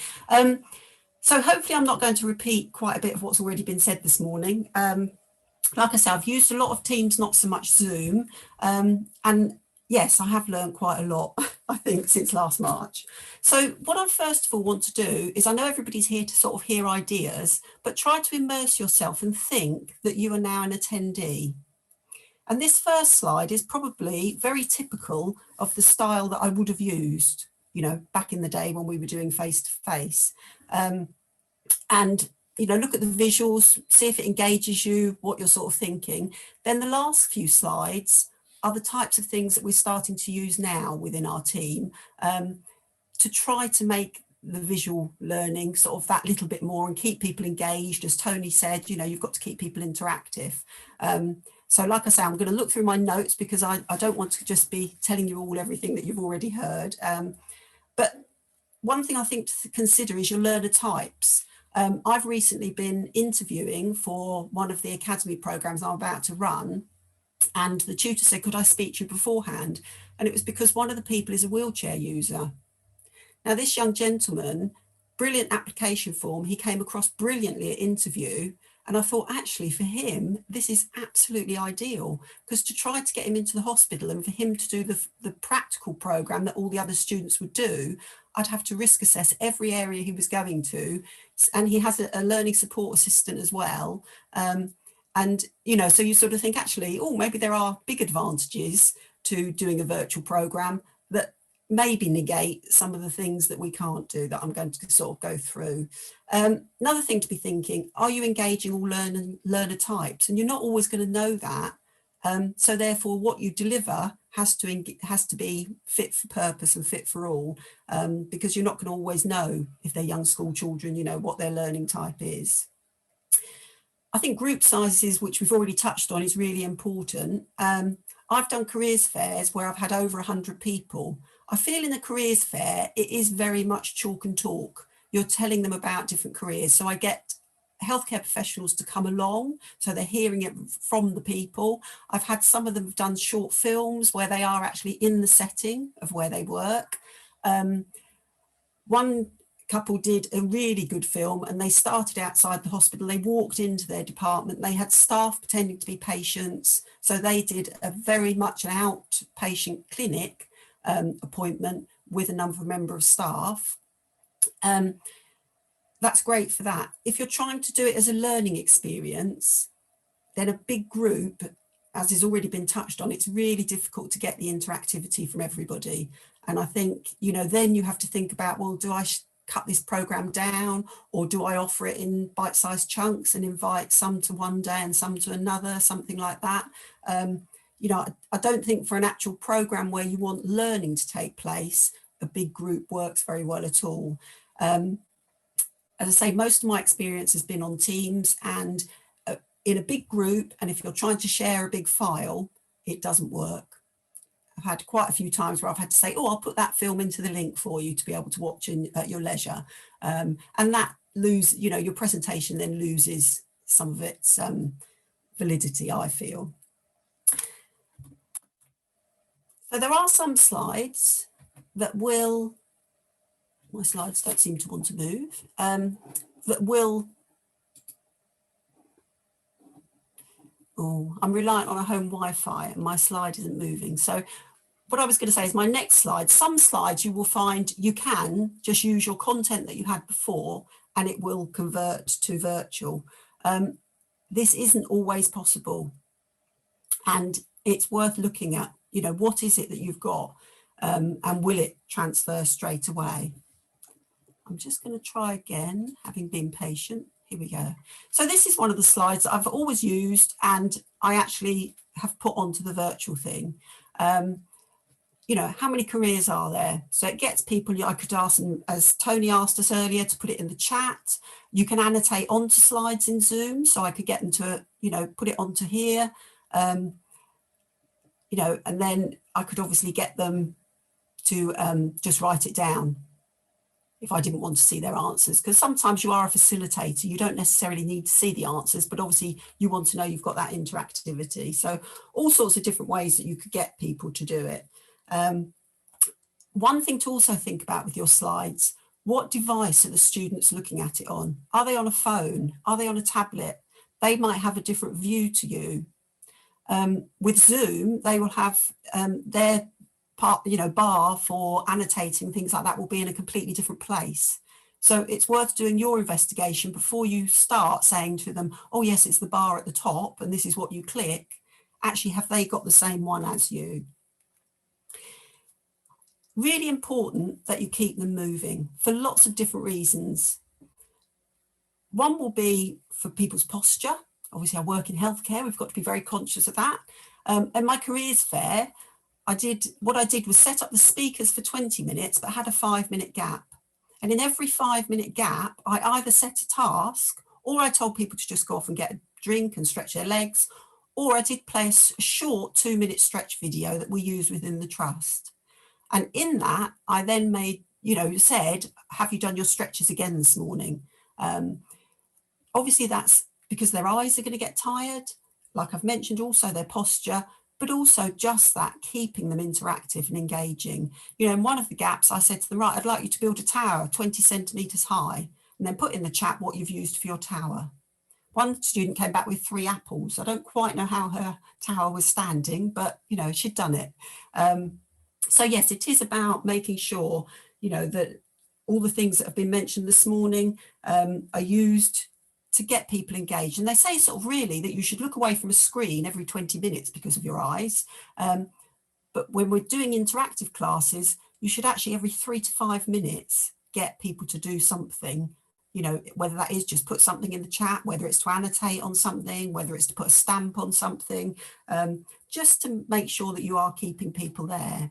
Speaker 7: So hopefully I'm not going to repeat quite a bit of what's already been said this morning. Like I said, I've used a lot of Teams, not so much Zoom. And yes, I have learned quite a lot, I think, since last March. So what I first of all want to do is, I know everybody's here to sort of hear ideas, but try to immerse yourself and think that you are now an attendee. And this first slide is probably very typical of the style that I would have used, you know, back in the day when we were doing face-to-face. And, you know, look at the visuals, see if it engages you, what you're sort of thinking. Then the last few slides are the types of things that we're starting to use now within our team to try to make the visual learning sort of that little bit more and keep people engaged. As Tony said, you know, you've got to keep people interactive. So like I say, I'm going to look through my notes, because I don't want to just be telling you all everything that you've already heard. But one thing I think to consider is your learner types. I've recently been interviewing for one of the academy programs I'm about to run, and the tutor said, could I speak to you beforehand? And it was because one of the people is a wheelchair user. Now, this young gentleman, brilliant application form, he came across brilliantly at interview. And I thought, actually, for him, this is absolutely ideal, because to try to get him into the hospital and for him to do the practical programme that all the other students would do, I'd have to risk assess every area he was going to. And he has a learning support assistant as well. And, you know, so you sort of think, actually, oh, maybe there are big advantages to doing a virtual programme that maybe negate some of the things that we can't do, that I'm going to sort of go through. Another thing to be thinking, are you engaging all learner types? And you're not always going to know that. So therefore, what you deliver has to be fit for purpose and fit for all, because you're not going to always know, if they're young school children, you know, what their learning type is. I think group sizes, which we've already touched on, is really important. I've done careers fairs where I've had over 100 people. I feel in a careers fair, it is very much chalk and talk. You're telling them about different careers. So I get healthcare professionals to come along, so they're hearing it from the people. I've had some of them have done short films where they are actually in the setting of where they work. One couple did a really good film, and they started outside the hospital. They walked into their department. They had staff pretending to be patients. So they did a very much an outpatient clinic appointment with a number of staff. That's great for that. If you're trying to do it as a learning experience, then a big group, as has already been touched on, it's really difficult to get the interactivity from everybody. And I think, you know, then you have to think about, well, do I cut this program down, or do I offer it in bite-sized chunks and invite some to one day and some to another, something like that. You know, I don't think for an actual program where you want learning to take place, a big group works very well at all. As I say, most of my experience has been on Teams and in a big group, and if you're trying to share a big file, it doesn't work. I've had quite a few times where I've had to say, oh, I'll put that film into the link for you to be able to watch at your leisure. And that you know, your presentation then loses some of its validity, I feel. So there are some slides that will, my slides don't seem to want to move, that will, oh, I'm reliant on a home Wi-Fi and my slide isn't moving. So what I was going to say is my next slide, some slides you will find you can just use your content that you had before and it will convert to virtual. This isn't always possible, and it's worth looking at, you know, what is it that you've got and will it transfer straight away? I'm just going to try again, having been patient. Here we go. So this is one of the slides that I've always used and I actually have put onto the virtual thing. You know, how many careers are there? So it gets people, I could ask them, as Tony asked us earlier, to put it in the chat. You can annotate onto slides in Zoom, so I could get them to, you know, put it onto here. You know, and then I could obviously get them to just write it down if I didn't want to see their answers, because sometimes you are a facilitator, you don't necessarily need to see the answers, but obviously you want to know you've got that interactivity. So all sorts of different ways that you could get people to do it. One thing to also think about with your slides, what device are the students looking at it on? Are they on a phone? Are they on a tablet? They might have a different view to you. With Zoom, they will have their part, you know, bar for annotating, things like that will be in a completely different place. So it's worth doing your investigation before you start saying to them, oh yes, it's the bar at the top and this is what you click. Actually, have they got the same one as you? Really important that you keep them moving for lots of different reasons. One will be for people's posture. Obviously, I work in healthcare. We've got to be very conscious of that. And my careers fair, what I did was set up the speakers for 20 minutes, but had a 5-minute gap. And in every 5-minute gap, I either set a task or I told people to just go off and get a drink and stretch their legs, or I did play a short 2-minute stretch video that we use within the trust. And in that, I then made, you know, said, have you done your stretches again this morning? Obviously, that's because their eyes are going to get tired. Like I've mentioned, also their posture, but also just that, keeping them interactive and engaging. You know, in one of the gaps, I said to them, right, I'd like you to build a tower 20 centimetres high, and then put in the chat what you've used for your tower. One student came back with 3 apples. I don't quite know how her tower was standing, but, you know, she'd done it. So yes, it is about making sure, you know, that all the things that have been mentioned this morning are used to get people engaged. And they say sort of really that you should look away from a screen every 20 minutes because of your eyes. But when we're doing interactive classes, you should actually every 3 to 5 minutes get people to do something, you know, whether that is just put something in the chat, whether it's to annotate on something, whether it's to put a stamp on something, just to make sure that you are keeping people there.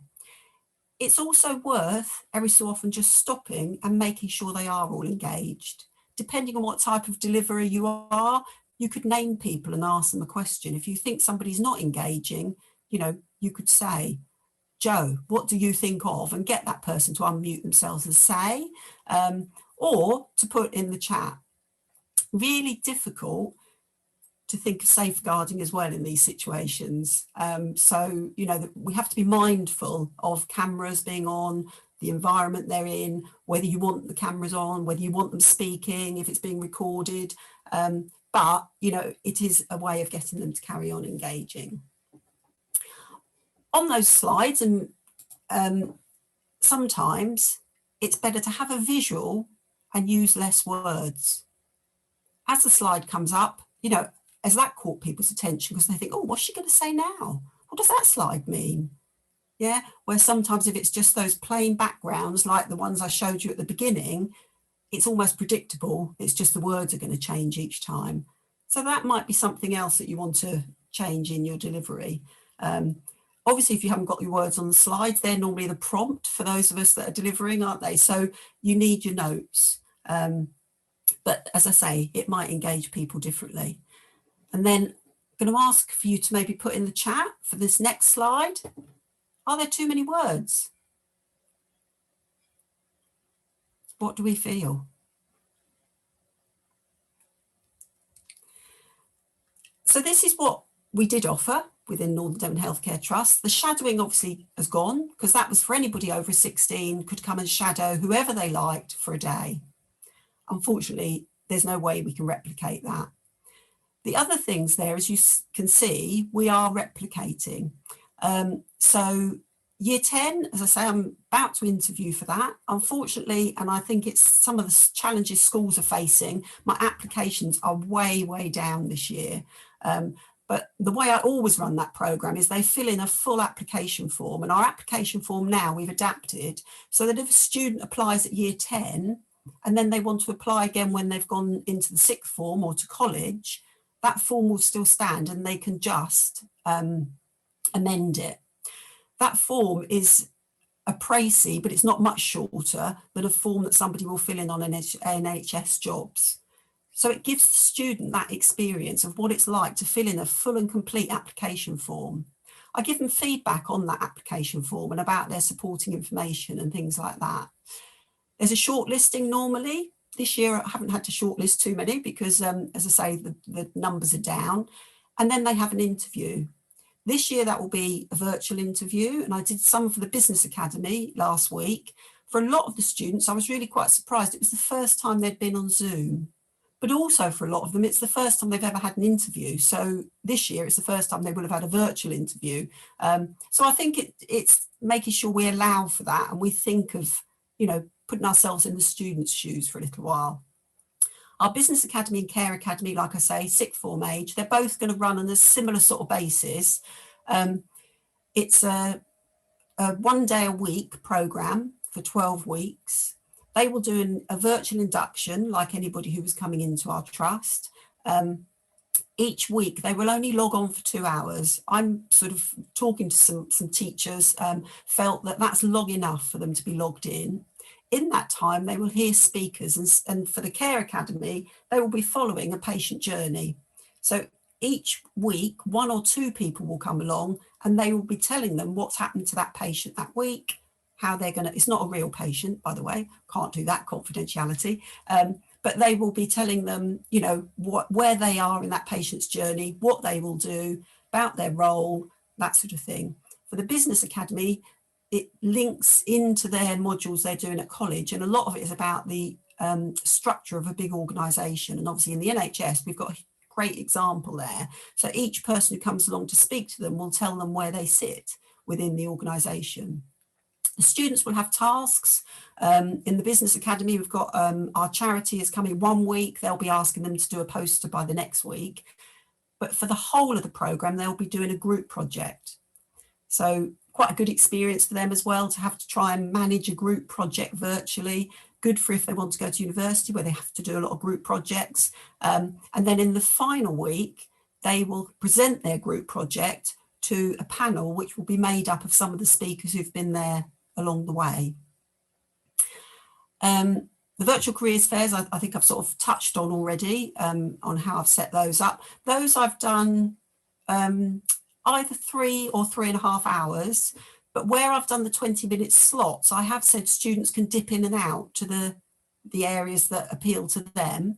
Speaker 7: It's also worth every so often just stopping and making sure they are all engaged. Depending on what type of deliverer you are, you could name people and ask them a question. If you think somebody's not engaging, you know, you could say, Joe, what do you think of? And get that person to unmute themselves and say, or to put in the chat. Really difficult to think of safeguarding as well in these situations. So, you know, we have to be mindful of cameras being on, the environment they're in, whether you want the cameras on, whether you want them speaking, if it's being recorded. But, you know, it is a way of getting them to carry on engaging. On those slides, and sometimes it's better to have a visual and use less words. As the slide comes up, you know, as that caught people's attention because they think, oh, what's she going to say now? What does that slide mean? Yeah, where sometimes if it's just those plain backgrounds like the ones I showed you at the beginning, it's almost predictable. It's just the words are going to change each time. So that might be something else that you want to change in your delivery. Obviously, if you haven't got your words on the slides, they're normally the prompt for those of us that are delivering, aren't they? So you need your notes. But as I say, it might engage people differently. And then I'm going to ask for you to maybe put in the chat for this next slide. Are there too many words? What do we feel? So this is what we did offer within Northern Devon Healthcare Trust. The shadowing obviously has gone because that was for anybody over 16 could come and shadow whoever they liked for a day. Unfortunately, there's no way we can replicate that. The other things there, as you can see, we are replicating. So Year 10, as I say, I'm about to interview for that. Unfortunately, and I think it's some of the challenges schools are facing, my applications are way, way down this year. But the way I always run that programme is they fill in a full application form, and our application form now we've adapted so that if a student applies at Year 10 and then they want to apply again when they've gone into the sixth form or to college, that form will still stand and they can just amend it. That form is a précis, but it's not much shorter than a form that somebody will fill in on NHS jobs. So it gives the student that experience of what it's like to fill in a full and complete application form. I give them feedback on that application form and about their supporting information and things like that. There's a shortlisting normally. This year I haven't had to shortlist too many because, as I say, the numbers are down. And then they have an interview. This year that will be a virtual interview, and I did some for the Business Academy last week. For a lot of the students, I was really quite surprised. It was the first time they'd been on Zoom, but also for a lot of them, it's the first time they've ever had an interview. So this year, it's the first time they would have had a virtual interview. So I think it's making sure we allow for that and we think of, you know, putting ourselves in the students' shoes for a little while. Our Business Academy and Care Academy, like I say, sixth form age, they're both going to run on a similar sort of basis. It's a 1 day a week programme for 12 weeks. They will do a virtual induction like anybody who was coming into our trust. Each week they will only log on for 2 hours. I'm sort of talking to some teachers, felt that that's long enough for them to be logged in. In that time, they will hear speakers, and for the Care Academy, they will be following a patient journey. So each week, 1 or 2 people will come along and they will be telling them what's happened to that patient that week, how they're going to, it's not a real patient, by the way, can't do that, confidentiality, but they will be telling them, you know, where they are in that patient's journey, what they will do, about their role, that sort of thing. For the Business Academy, it links into their modules they're doing at college, and a lot of it is about the structure of a big organisation. And obviously in the NHS, we've got a great example there. So each person who comes along to speak to them will tell them where they sit within the organisation. The students will have tasks. In the Business Academy, we've got our charity is coming 1 week. They'll be asking them to do a poster by the next week. But for the whole of the programme, they'll be doing a group project. So quite a good experience for them as well to have to try and manage a group project virtually. Good for if they want to go to university where they have to do a lot of group projects. And then in the final week, they will present their group project to a panel which will be made up of some of the speakers who've been there along the way. The virtual careers fairs, I think I've sort of touched on already on how I've set those up. Those I've done either 3 or 3.5 hours, but where I've done the 20-minute slots, I have said students can dip in and out to the areas that appeal to them.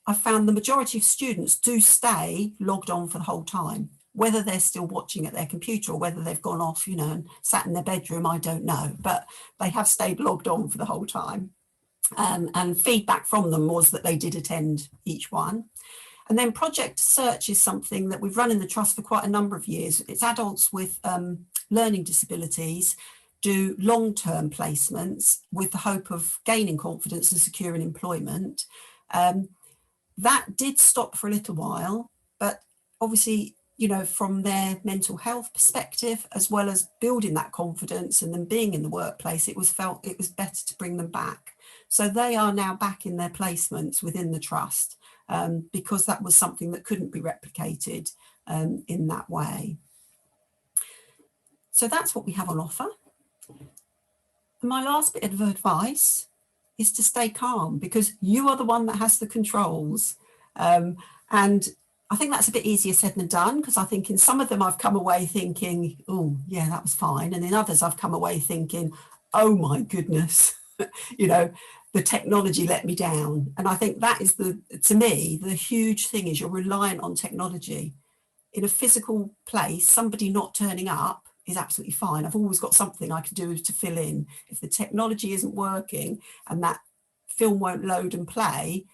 Speaker 7: I found the majority of students do stay logged on for the whole time. Whether they're still watching at their computer or whether they've gone off, you know, and sat in their bedroom, I don't know, but they have stayed logged on for the whole time. And feedback from them was that they did attend each one. And then Project Search is something that we've run in the Trust for quite a number of years. It's adults with learning disabilities do long-term placements with the hope of gaining confidence and securing employment. That did stop for a little while, but obviously, you know, from their mental health perspective, as well as building that confidence and then being in the workplace, it was felt it was better to bring them back. So they are now back in their placements within the Trust, because that was something that couldn't be replicated in that way. So that's what we have on offer. And my last bit of advice is to stay calm, because you are the one that has the controls. And I think that's a bit easier said than done, because I think in some of them I've come away thinking, oh yeah, that was fine. And in others I've come away thinking, oh my goodness, you know, the technology let me down. And I think that is to me, the huge thing is you're reliant on technology. In a physical place, somebody not turning up is absolutely fine. I've always got something I can do to fill in. If the technology isn't working and that film won't load and play,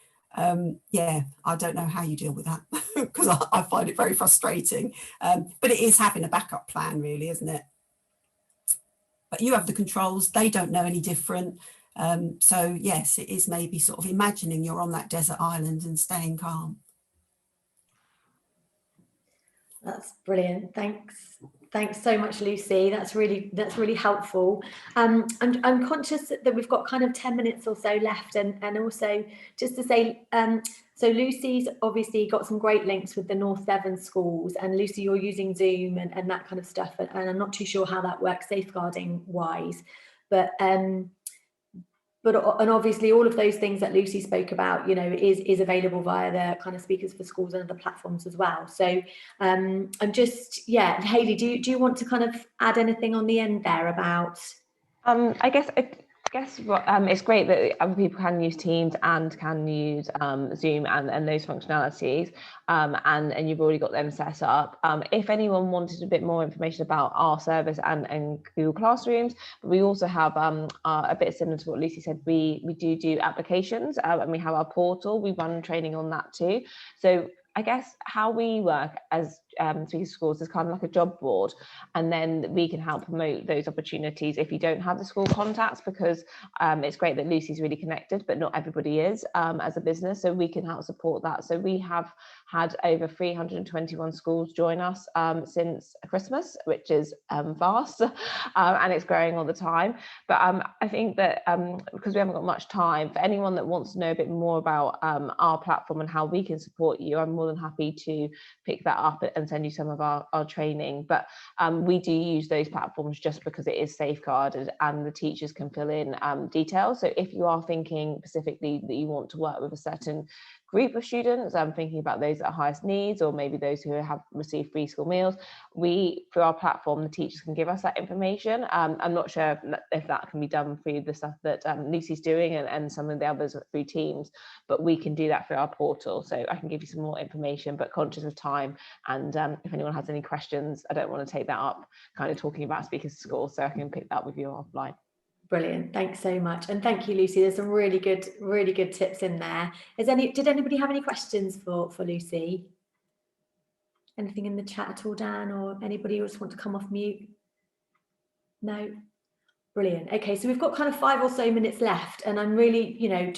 Speaker 7: yeah, I don't know how you deal with that, because I find it very frustrating. But it is having a backup plan, really, isn't it? But you have the controls, they don't know any different. So yes, it is maybe sort of imagining you're on that desert island and staying calm.
Speaker 1: That's brilliant. Thanks so much, Lucy. That's really helpful. I'm conscious that we've got kind of 10 minutes or so left, and also just to say, so Lucy's obviously got some great links with the North Devon schools, and Lucy, you're using Zoom and that kind of stuff, and I'm not too sure how that works safeguarding wise, but obviously all of those things that Lucy spoke about, you know, is available via the kind of Speakers for Schools and other platforms as well. So I'm just, yeah, Hayley, do you want to kind of add anything on the end there about?
Speaker 6: I guess what it's great that other people can use Teams and can use Zoom and those functionalities, and you've already got them set up. If anyone wanted a bit more information about our service and Google Classrooms, but we also have a bit similar to what Lucy said, we do applications, and we have our portal. We run training on that too. So I guess how we work as Speakers for Schools is kind of like a job board, and then we can help promote those opportunities if you don't have the school contacts, because it's great that Lucy's really connected, but not everybody is as a business, so we can help support that. So we have had over 321 schools join us since Christmas, which is vast, and it's growing all the time. But I think that because we haven't got much time, for anyone that wants to know a bit more about our platform and how we can support you, I'm more than happy to pick that up and send you some of our training. But we do use those platforms just because it is safeguarded and the teachers can fill in details. So if you are thinking specifically that you want to work with a certain group of students, I'm thinking about those at highest needs, or maybe those who have received free school meals, through our platform, the teachers can give us that information. I'm not sure if that can be done through the stuff that Lucy's doing and some of the others through Teams, but we can do that through our portal. So I can give you some more information, but conscious of time. And if anyone has any questions, I don't want to take that up kind of talking about Speakers for Schools, so I can pick that with you offline.
Speaker 1: Brilliant, thanks so much, and thank you, Lucy. There's some really good tips in there. Did anybody have any questions for Lucy? Anything in the chat at all, Dan, or anybody else want to come off mute? No? Brilliant. Okay, so we've got kind of 5 or so minutes left, and I'm really, you know,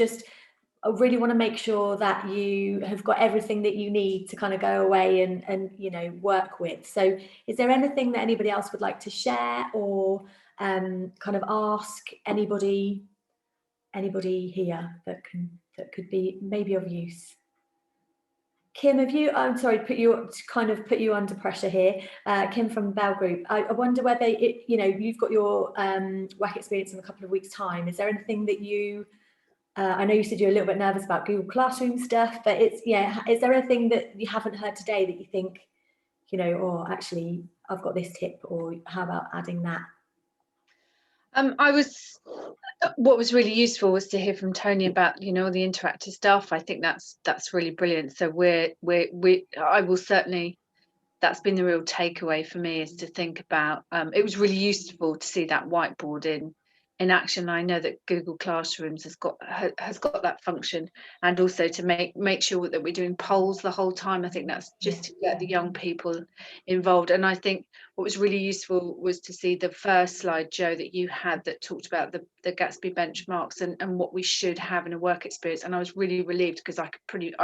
Speaker 1: I really want to make sure that you have got everything that you need to kind of go away and you know, work with. So is there anything that anybody else would like to share, or kind of ask anybody here that could be maybe of use? Kim, I'm sorry, put you under pressure here. Kim from Bell Group. I wonder whether you know, you've got your work experience in a couple of weeks' time. Is there anything that you I know you said you're a little bit nervous about Google Classroom stuff, but is there anything that you haven't heard today that you think, you know, or actually I've got this tip, or how about adding that?
Speaker 14: What was really useful was to hear from Tony about, you know, the interactive stuff. I think that's really brilliant. So I will certainly that's been the real takeaway for me, is to think about, it was really useful to see that whiteboard in action. I know that Google Classrooms has got that function, and also to make sure that we're doing polls the whole time. I think that's just to get the young people involved. And I think what was really useful was to see the first slide, Joe, that you had, that talked about the Gatsby benchmarks and what we should have in a work experience. And I was really relieved, because I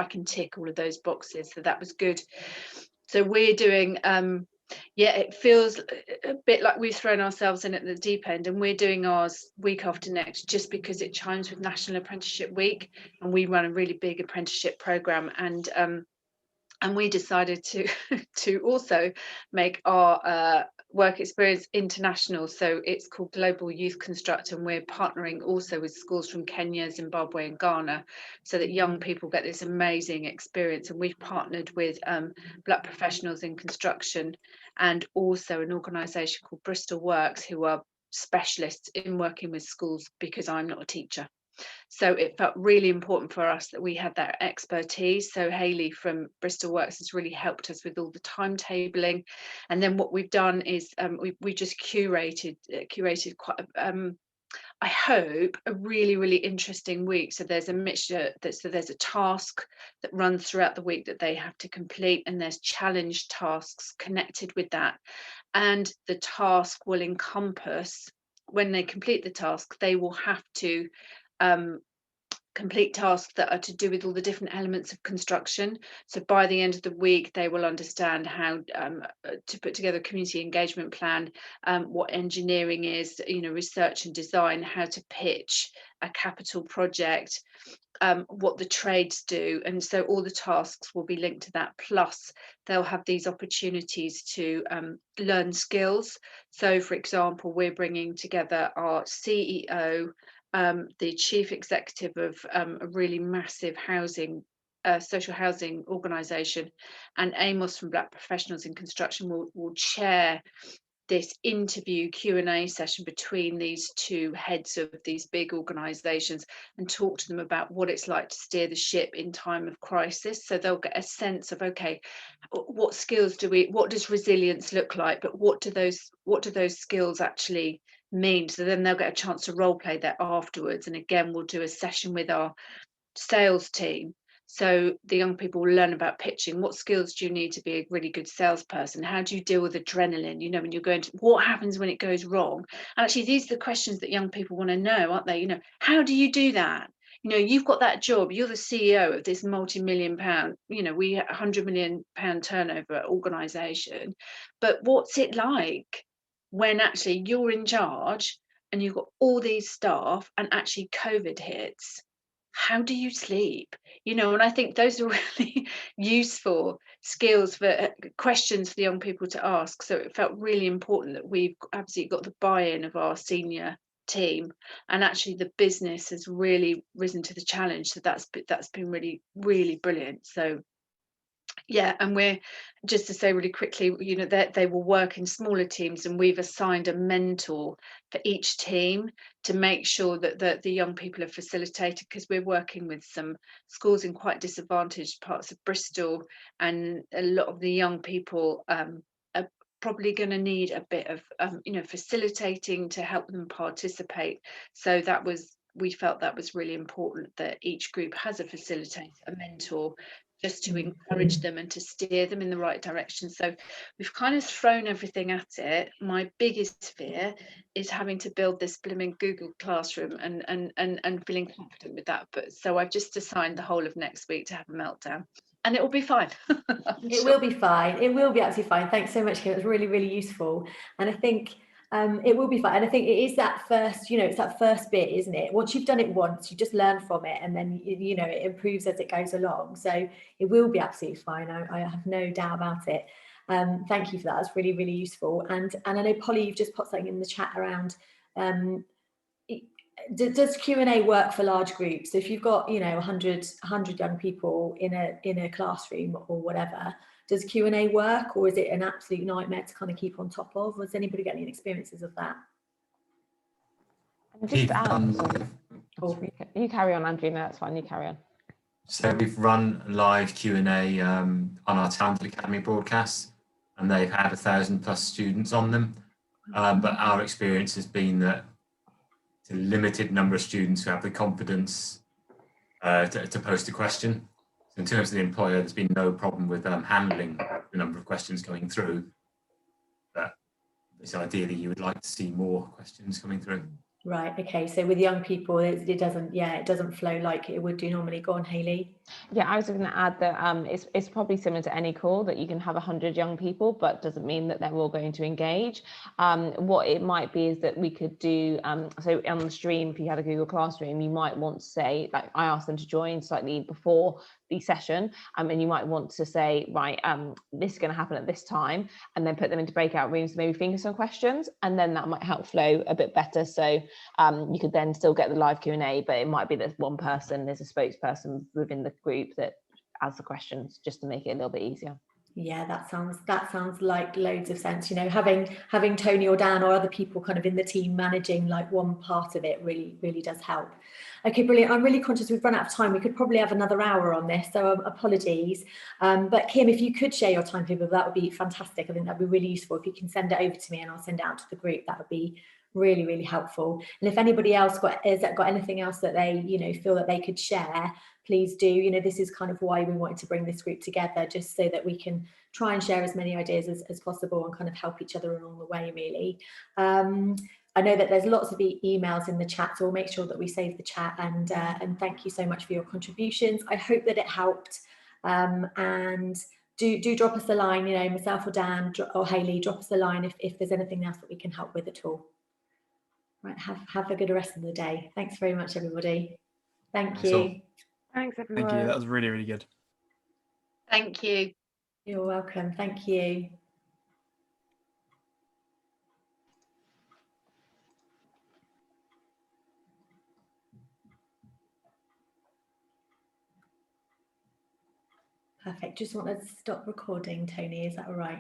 Speaker 14: can tick all of those boxes, so that was good. So we're doing it feels a bit like we've thrown ourselves in at the deep end, and we're doing ours week after next, just because it chimes with National Apprenticeship Week, and we run a really big apprenticeship program, and we decided to also make our work experience international. So it's called Global Youth Construct, and we're partnering also with schools from Kenya, Zimbabwe and Ghana, so that young people get this amazing experience. And we've partnered with Black professionals in construction, and also an organisation called Bristol Works, who are specialists in working with schools, because I'm not a teacher. So it felt really important for us that we had that expertise. So Hayley from Bristol Works has really helped us with all the timetabling. And then what we've done is we just curated quite, I hope, a really, really interesting week. So there's a mixture, so there's a task that runs throughout the week that they have to complete, and there's challenge tasks connected with that. And the task will encompass, when they complete the task, they will have to complete tasks that are to do with all the different elements of construction. So by the end of the week, they will understand how to put together a community engagement plan, what engineering is, research and design, how to pitch a capital project, what the trades do. And so all the tasks will be linked to that. Plus they'll have these opportunities to learn skills. So for example, we're bringing together our CEO, the chief executive of a really massive social housing organisation, and Amos from Black Professionals in Construction will chair this interview Q&A session between these two heads of these big organisations, and talk to them about what it's like to steer the ship in time of crisis. So they'll get a sense of, okay, what skills what does resilience look like, but what do those skills actually mean? So then they'll get a chance to role play that afterwards. And again, we'll do a session with our sales team, so the young people will learn about pitching. What skills do you need to be a really good salesperson? How do you deal with adrenaline, when you're going to, what happens when it goes wrong? And actually, these are the questions that young people want to know, aren't they? How do you do that? You've got that job, you're the CEO of this multi-million pound, we £100 million turnover organisation, but what's it like when actually you're in charge and you've got all these staff, and actually COVID hits? How do you sleep? And I think those are really useful skills for questions for the young people to ask. So it felt really important that we've absolutely got the buy-in of our senior team, and actually the business has really risen to the challenge. So that's been really, really brilliant. So yeah, and we're, just to say really quickly, they will work in smaller teams, and we've assigned a mentor for each team to make sure that the young people are facilitated, because we're working with some schools in quite disadvantaged parts of Bristol, and a lot of the young people are probably going to need a bit of facilitating to help them participate. So we felt that was really important, that each group has a facilitator, a mentor, just to encourage them and to steer them in the right direction. So we've kind of thrown everything at it. My biggest fear is having to build this blooming Google Classroom and feeling confident with that. But so I've just assigned the whole of next week to have a meltdown, and it will be fine.
Speaker 1: It will be fine. It will be absolutely fine. Thanks so much, Kim. It was really, really useful. And I think it will be fine. And I think it is that first, it's that first bit, isn't it? Once you've done it once, you just learn from it, and then, it improves as it goes along. So it will be absolutely fine. I have no doubt about it. Thank you for that. That's really, really useful. And I know, Polly, you've just put something in the chat around, does Q&A work for large groups? So if you've got, 100 young people in a classroom or whatever, does Q&A work, or is it an absolute nightmare to kind of keep on top of? Has anybody got any experiences of that?
Speaker 6: Just to add, you carry on, Andrew. No, that's fine. You carry on.
Speaker 3: So we've run live Q&A on our Talented Academy broadcast. and they've had 1,000+ students on them. But our experience has been that it's a limited number of students who have the confidence to post a question. So in terms of the employer, there's been no problem with handling the number of questions going through. But it's ideally you would like to see more questions coming through.
Speaker 1: Right, okay, so with young people it doesn't flow like it would do normally. Go on, Hayley.
Speaker 6: Yeah, I was going to add that it's probably similar to any call, that you can have 100 young people, but doesn't mean that they're all going to engage. What it might be is that we could do, so on the stream, if you had a Google Classroom, you might want to say, like, I asked them to join slightly before the session, and you might want to say, right, this is going to happen at this time, and then put them into breakout rooms to maybe think of some questions, and then that might help flow a bit better. So you could then still get the live Q&A, but it might be that one person, there's a spokesperson within the group that adds the questions, just to make it a little bit easier. Yeah,
Speaker 1: that sounds like loads of sense. You know, having Tony or Dan or other people kind of in the team managing like one part of it really does help. Okay, brilliant. I'm really conscious we've run out of time. We could probably have another hour on this, so apologies. But Kim, if you could share your timetable, that would be fantastic. I think that'd be really useful. If you can send it over to me and I'll send it out to the group, that would be really helpful. And if anybody else got anything else that they, you know, feel that they could share, please do. You know, this is kind of why we wanted to bring this group together, just so that we can try and share as many ideas as possible and kind of help each other along the way, really. I know that there's lots of emails in the chat, so we'll make sure that we save the chat, and thank you so much for your contributions. I hope that it helped, and do drop us a line, you know, myself or Dan or Hayley, drop us a line if there's anything else that we can help with at all. Right, have a good rest of the day. Thanks very much, everybody. Thank you.
Speaker 6: Thanks, everyone.
Speaker 12: Thank you. That was really good.
Speaker 14: Thank you.
Speaker 1: You're welcome. Thank you. Perfect. Just want to stop recording, Tony. Is that all right?